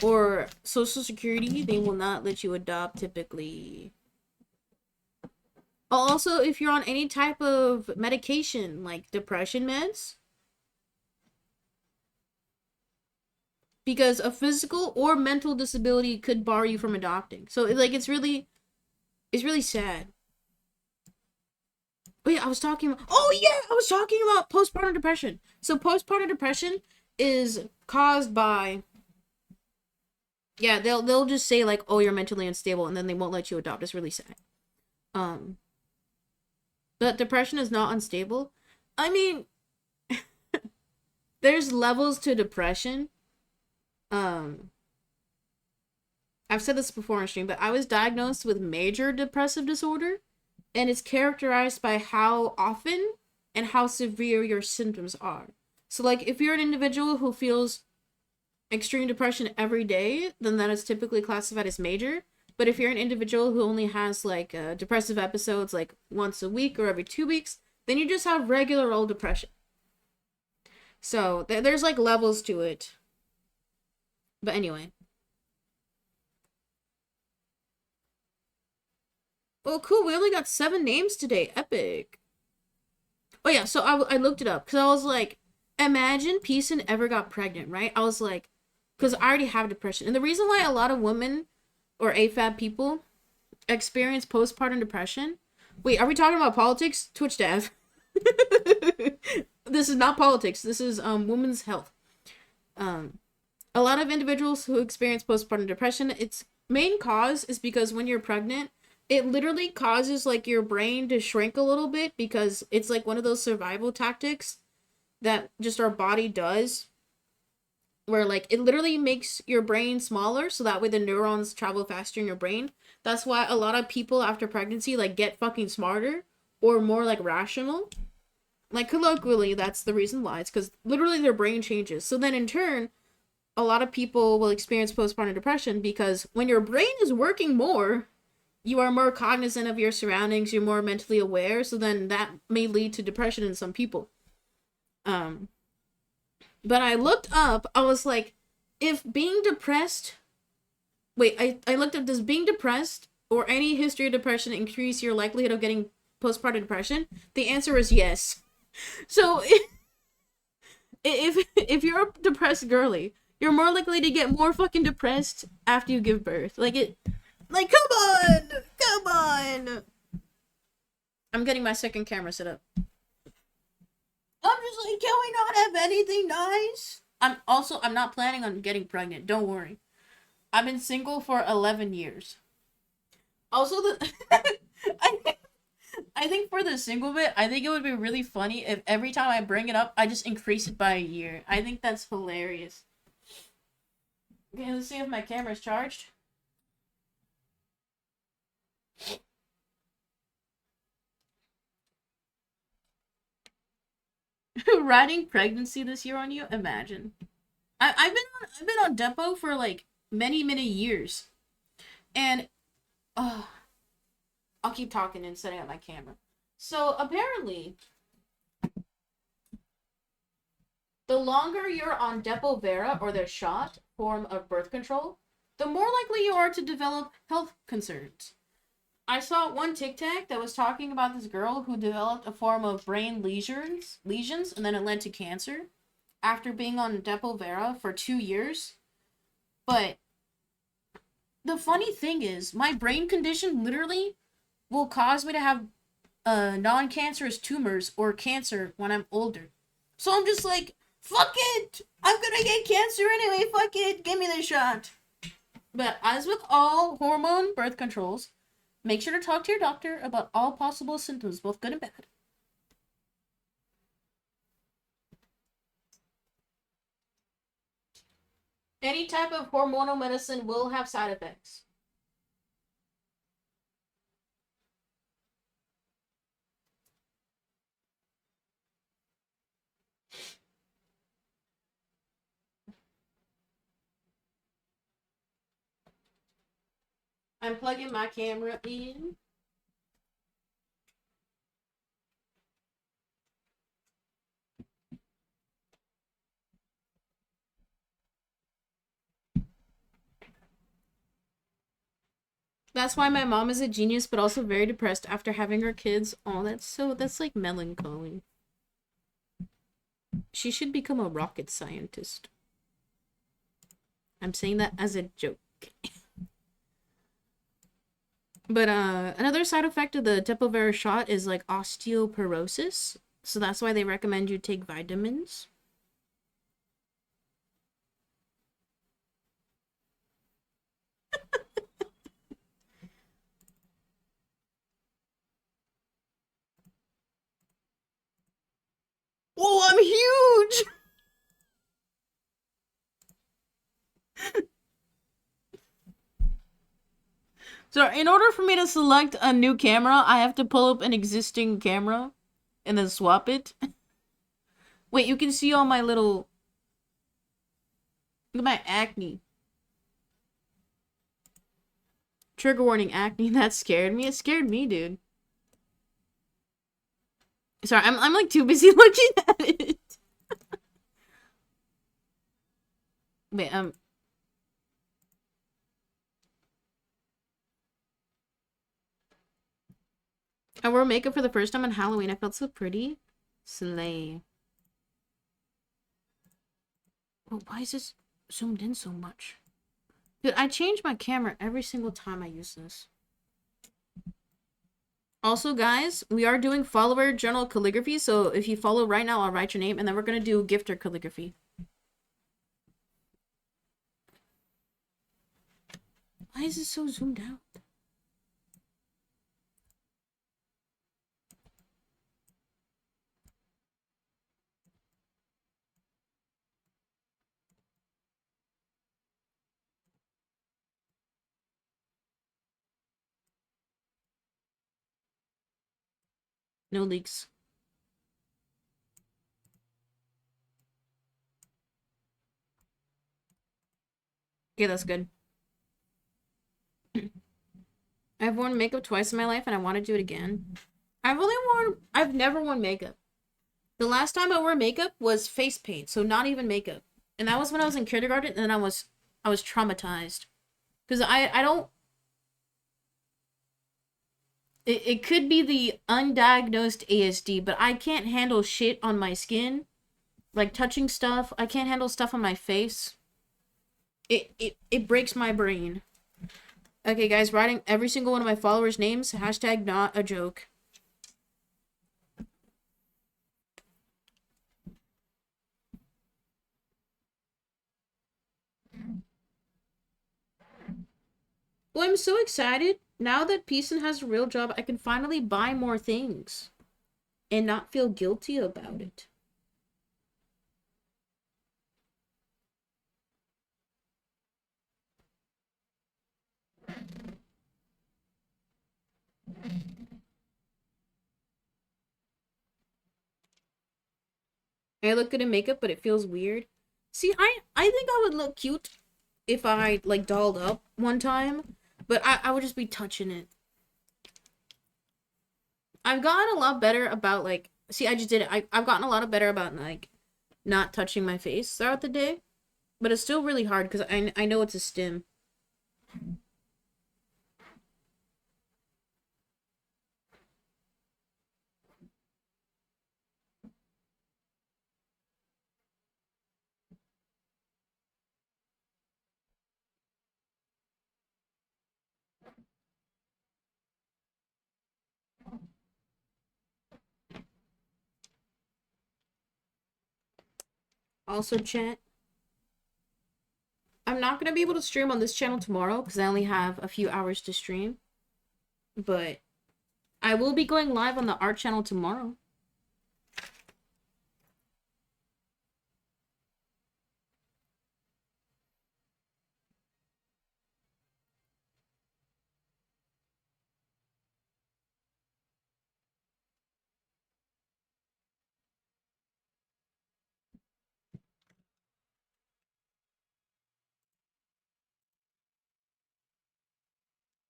or Social Security, they will not let you adopt typically. Also, if you're on any type of medication, like depression meds, because a physical or mental disability could bar you from adopting. So, like, it's really sad. Oh yeah, I was talking about postpartum depression. So postpartum depression is caused by, yeah, they'll just say like, oh, you're mentally unstable, and then they won't let you adopt. It's really sad. But depression is not unstable. I mean, there's levels to depression. I've said this before on stream, but I was diagnosed with major depressive disorder, and it's characterized by how often and how severe your symptoms are. So, like, if you're an individual who feels extreme depression every day, then that is typically classified as major. But if you're an individual who only has, like, depressive episodes, like, once a week or every 2 weeks, then you just have regular old depression. So, there's, like, levels to it. But anyway. Oh, cool. We only got 7 names today. Epic. Oh, yeah. So I looked it up because I was like, imagine Peason ever got pregnant, right? I was like, because I already have depression. And the reason why a lot of women or AFAB people experience postpartum depression. Wait, are we talking about politics? Twitch dev. This is not politics. This is women's health. A lot of individuals who experience postpartum depression, its main cause is because when you're pregnant, it literally causes like your brain to shrink a little bit because it's like one of those survival tactics that just our body does, where like it literally makes your brain smaller so that way the neurons travel faster in your brain. That's why a lot of people after pregnancy like get fucking smarter or more like rational. Like colloquially, that's the reason why. It's because literally their brain changes. So then in turn, a lot of people will experience postpartum depression because when your brain is working more, you are more cognizant of your surroundings, you're more mentally aware, so then that may lead to depression in some people. But I looked up, I was like, if being depressed, I looked up, does being depressed or any history of depression increase your likelihood of getting postpartum depression? The answer is yes. So if you're a depressed girly, you're more likely to get more fucking depressed after you give birth. Like, come on. I'm getting my second camera set up. I'm just like, can we not have anything nice? I'm not planning on getting pregnant. Don't worry. I've been single for 11 years. Also, I think for the single bit, I think it would be really funny if every time I bring it up, I just increase it by a year. I think that's hilarious. Okay, let's see if my camera's charged. Riding pregnancy this year on you? Imagine. I've been on Depo for like many years, and I'll keep talking and setting up my camera. So apparently, the longer you're on Depo-Vera or their shot form of birth control, the more likely you are to develop health concerns. I saw one TikTok that was talking about this girl who developed a form of brain lesions, and then it led to cancer after being on Depo-Vera for 2 years. But the funny thing is, my brain condition literally will cause me to have non-cancerous tumors or cancer when I'm older. So I'm just like, fuck it! I'm gonna get cancer anyway, fuck it, give me the shot. But as with all hormone birth controls, make sure to talk to your doctor about all possible symptoms, both good and bad. Any type of hormonal medicine will have side effects. I'm plugging my camera in. That's why my mom is a genius, but also very depressed after having her kids. Oh, that's like melancholy. She should become a rocket scientist. I'm saying that as a joke. But another side effect of the Depo-Vera shot is like osteoporosis. So that's why they recommend you take vitamins. Whoa, I'm huge! So in order for me to select a new camera, I have to pull up an existing camera and then swap it. Wait, you can see all my little... Look at my acne. Trigger warning, acne. That scared me. It scared me, dude. Sorry, I'm like too busy looking at it. Wait, I wore makeup for the first time on Halloween. I felt so pretty. Slay. Oh, why is this zoomed in so much? Dude, I change my camera every single time I use this. Also, guys, we are doing follower journal calligraphy, so if you follow right now, I'll write your name, and then we're gonna do gifter calligraphy. Why is it so zoomed out? No leaks. Okay, that's good. I've worn makeup twice in my life, and I want to do it again. I've never worn makeup. The last time I wore makeup was face paint, so not even makeup. And that was when I was in kindergarten, and I was traumatized. Because I don't... It could be the undiagnosed ASD, but I can't handle shit on my skin. Like touching stuff. I can't handle stuff on my face. It breaks my brain. Okay, guys, writing every single one of my followers' names. Hashtag not a joke. Well, I'm so excited. Now that Peacein has a real job, I can finally buy more things. And not feel guilty about it. I look good in makeup, but it feels weird. See, I think I would look cute if I, like, dolled up one time. But I would just be touching it. I've gotten a lot better about, like... See, I just did it. I've gotten a lot better about, like, not touching my face throughout the day. But it's still really hard because I know it's a stim. Also, chat, I'm not going to be able to stream on this channel tomorrow because I only have a few hours to stream. But I will be going live on the art channel tomorrow.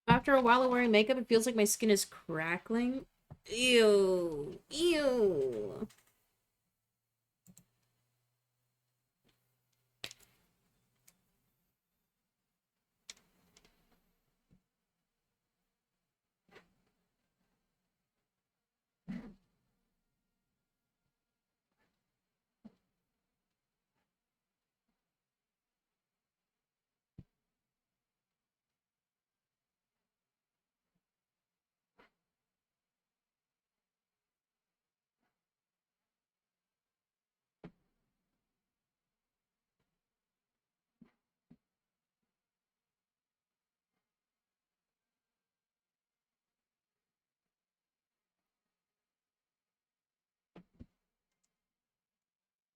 After a while of wearing makeup, it feels like my skin is crackling. Ew. Ew.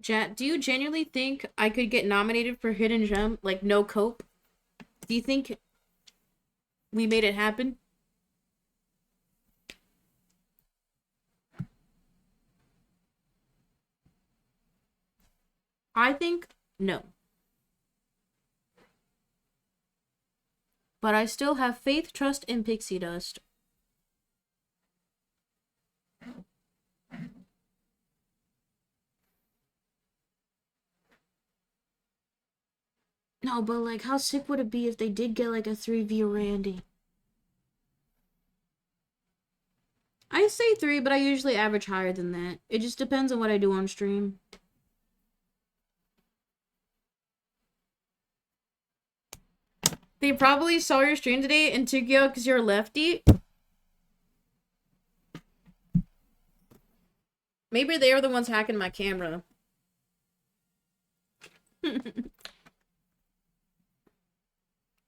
Chat, do you genuinely think I could get nominated for Hidden Gem? Like, no cope? Do you think we made it happen? I think no. But I still have faith, trust, and pixie dust. No, but like, how sick would it be if they did get like a 3v Randy? I say 3, but I usually average higher than that. It just depends on what I do on stream. They probably saw your stream today and took you out because you're a lefty. Maybe they are the ones hacking my camera.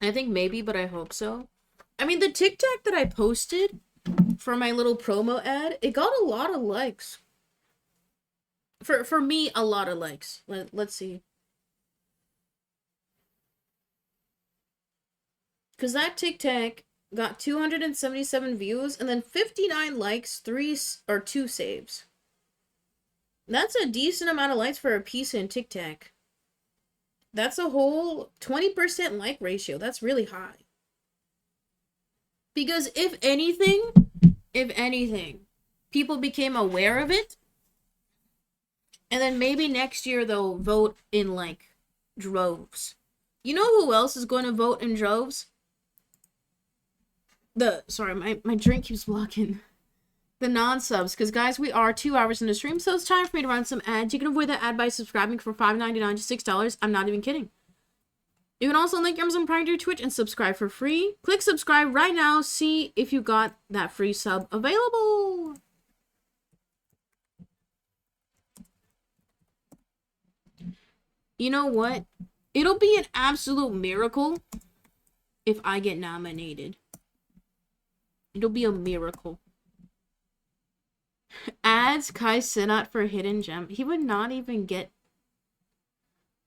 I think maybe, but I hope so. I mean, the TikTok that I posted for my little promo ad, it got a lot of likes. For me, a lot of likes. Let's see. Because that TikTok got 277 views and then 59 likes, 2 saves. That's a decent amount of likes for a piece in TikTok. That's a whole 20% like ratio. That's really high. Because if anything, people became aware of it. And then maybe next year they'll vote in like droves. You know who else is going to vote in droves? Sorry, my drink keeps blocking. The non-subs, because guys, we are 2 hours into stream, so it's time for me to run some ads. You can avoid that ad by subscribing for $5.99 to $6. I'm not even kidding. You can also link your Amazon Prime to your Twitch and subscribe for free. Click subscribe right now. See if you got that free sub available. You know what? It'll be an absolute miracle if I get nominated. It'll be a miracle. Ads Kai Sinat for Hidden Gem. He would not even get...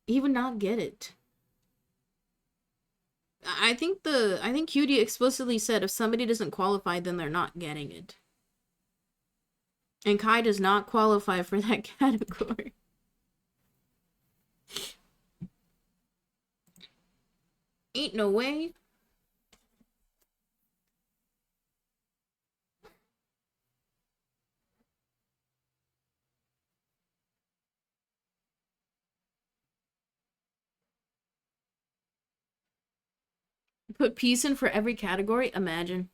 He would not get it. I think QD explicitly said if somebody doesn't qualify, then they're not getting it. And Kai does not qualify for that category. Ain't no way. Put peace in for every category? Imagine.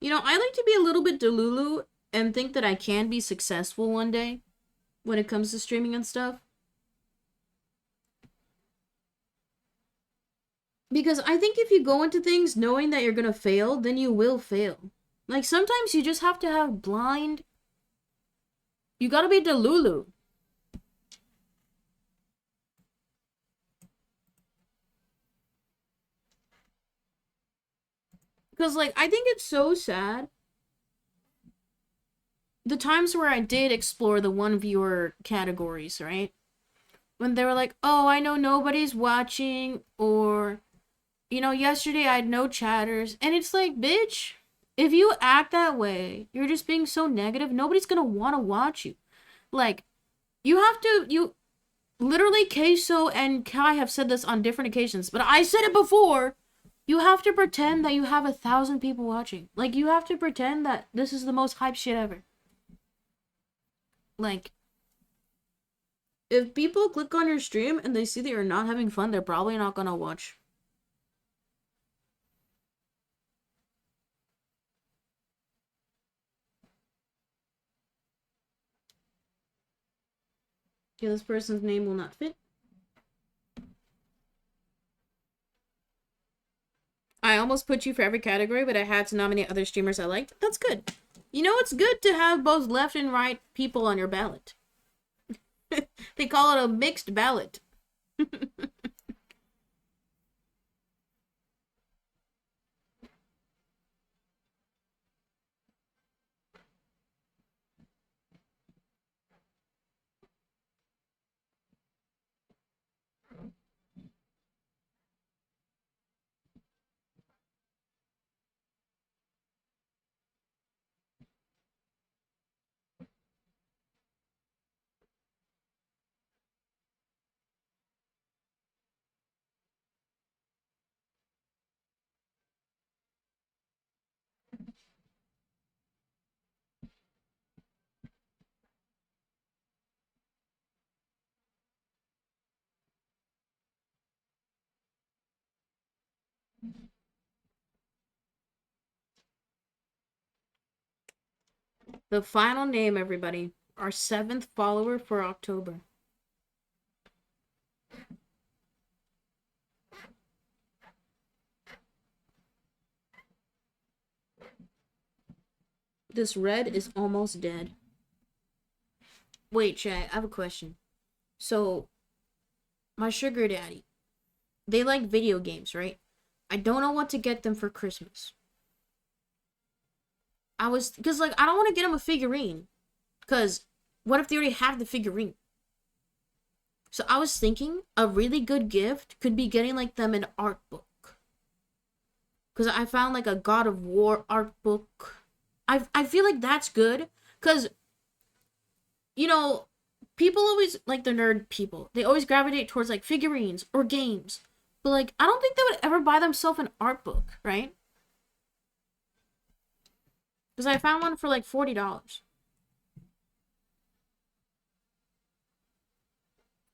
You know, I like to be a little bit delulu and think that I can be successful one day when it comes to streaming and stuff. Because I think if you go into things knowing that you're gonna fail, then you will fail. Like, sometimes you just have to have blind... You gotta be delulu. Because, like, I think it's so sad. The times where I did explore the one viewer categories, right? When they were like, oh, I know nobody's watching, or, you know, yesterday I had no chatters. And it's like, bitch, if you act that way, you're just being so negative. Nobody's gonna want to watch you. Like, you literally, Queso and Kai have said this on different occasions, but I said it before. You have to pretend that you have 1,000 people watching. Like, you have to pretend that this is the most hype shit ever. Like, if people click on your stream and they see that you're not having fun, they're probably not gonna watch. Okay, this person's name will not fit. I almost put you for every category, but I had to nominate other streamers I liked. That's good. You know, it's good to have both left and right people on your ballot. They call it a mixed ballot. The final name, everybody. Our 7th follower for October. This red is almost dead. Wait, chat, I have a question. So, my sugar daddy, they like video games, right? I don't know what to get them for Christmas. Because, like, I don't want to get them a figurine. Because, what if they already have the figurine? So, I was thinking a really good gift could be getting, like, them an art book. Because I found, like, a God of War art book. I feel like that's good. Because, you know, people always, like, the nerd people, they always gravitate towards, like, figurines or games. But, like, I don't think they would ever buy themselves an art book, right? Because I found one for, like, $40.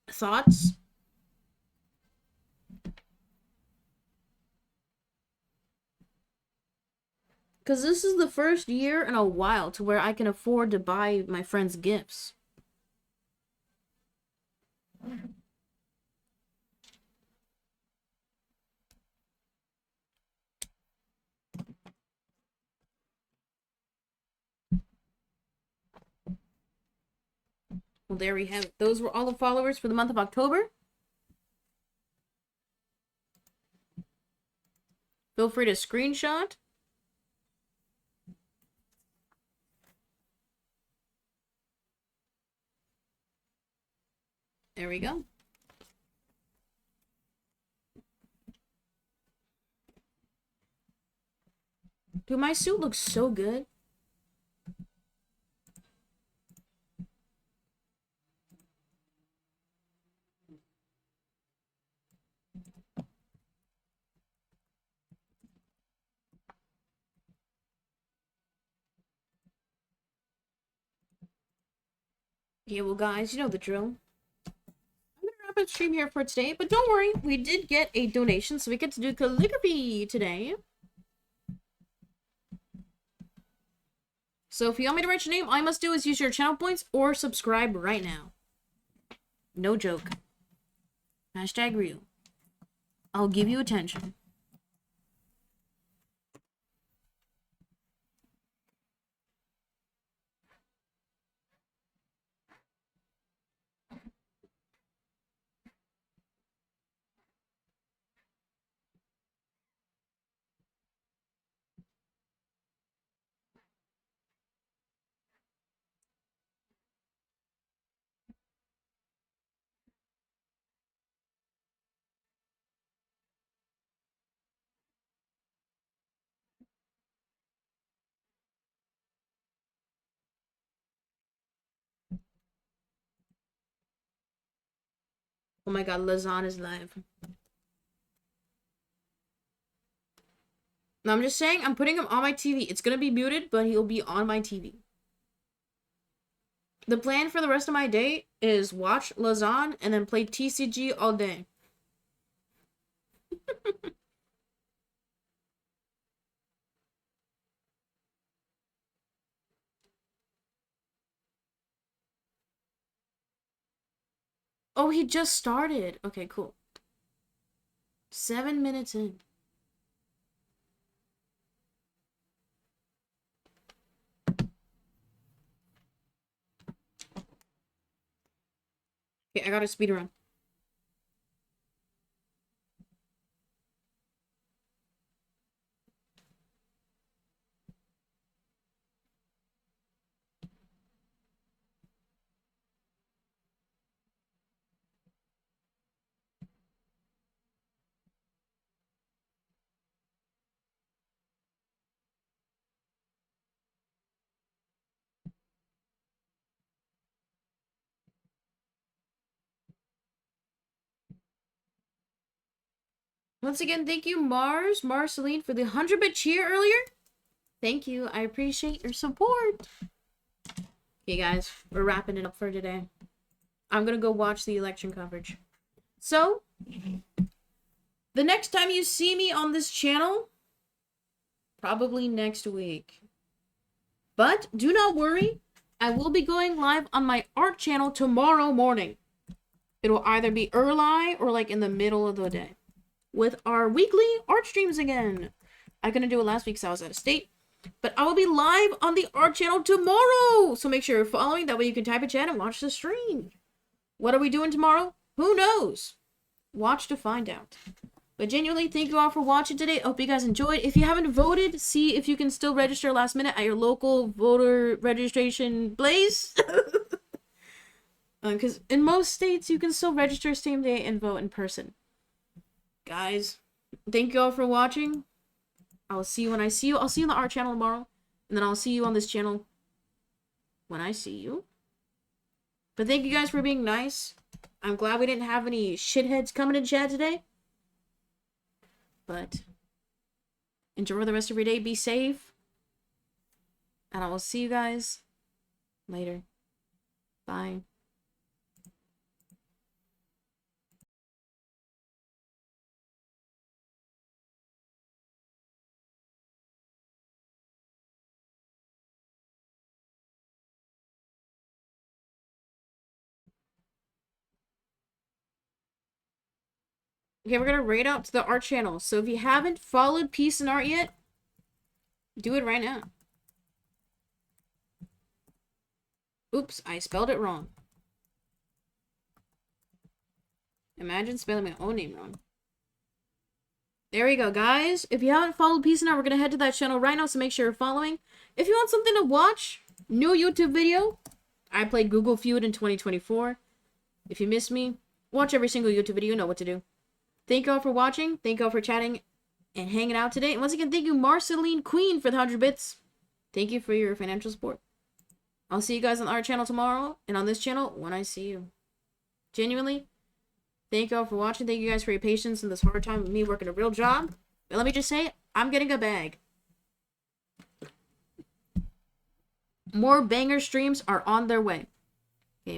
Thoughts? Because this is the first year in a while to where I can afford to buy my friends gifts. Well, there we have it. Those were all the followers for the month of October. Feel free to screenshot. There we go. Dude, my suit looks so good. Yeah, well, guys, you know the drill. I'm gonna wrap up stream here for today, but don't worry, we did get a donation, so we get to do calligraphy today. So if you want me to write your name, all you must do is use your channel points or subscribe right now. No joke. Hashtag real. I'll give you attention. Oh my god, Lazan is live. No, I'm just saying, I'm putting him on my TV. It's gonna be muted, but he'll be on my TV. The plan for the rest of my day is watch Lazan and then play TCG all day. Oh, he just started. Okay, cool. 7 minutes in. Okay, I got a speed run. Once again, thank you, Marceline, for the 100-bit cheer earlier. Thank you. I appreciate your support. Okay, guys, we're wrapping it up for today. I'm gonna go watch the election coverage. So, the next time you see me on this channel, probably next week. But do not worry, I will be going live on my art channel tomorrow morning. It will either be early or like in the middle of the day, with our weekly art streams again. I couldn't do it last week because I was out of state. But I will be live on the art channel tomorrow. So make sure you're following. That way you can type a chat and watch the stream. What are we doing tomorrow? Who knows? Watch to find out. But genuinely, thank you all for watching today. I hope you guys enjoyed. If you haven't voted, see if you can still register last minute at your local voter registration place. Because in most states, you can still register same day and vote in person. Guys, thank you all for watching. I'll see you when I see you. I'll see you on the art channel tomorrow. And then I'll see you on this channel when I see you. But thank you guys for being nice. I'm glad we didn't have any shitheads coming in chat today. But enjoy the rest of your day. Be safe. And I will see you guys later. Bye. Okay, we're gonna raid out to the art channel. So if you haven't followed Peace and Art yet, do it right now. Oops, I spelled it wrong. Imagine spelling my own name wrong. There we go, guys. If you haven't followed Peace and Art, we're gonna head to that channel right now, so make sure you're following. If you want something to watch, new YouTube video, I played Google Feud in 2024. If you missed me, watch every single YouTube video, you know what to do. Thank you all for watching. Thank you all for chatting and hanging out today. And once again, thank you, Marceline Queen, for the 100 bits. Thank you for your financial support. I'll see you guys on our channel tomorrow and on this channel when I see you. Genuinely, thank you all for watching. Thank you guys for your patience in this hard time with me working a real job. But let me just say, I'm getting a bag. More banger streams are on their way.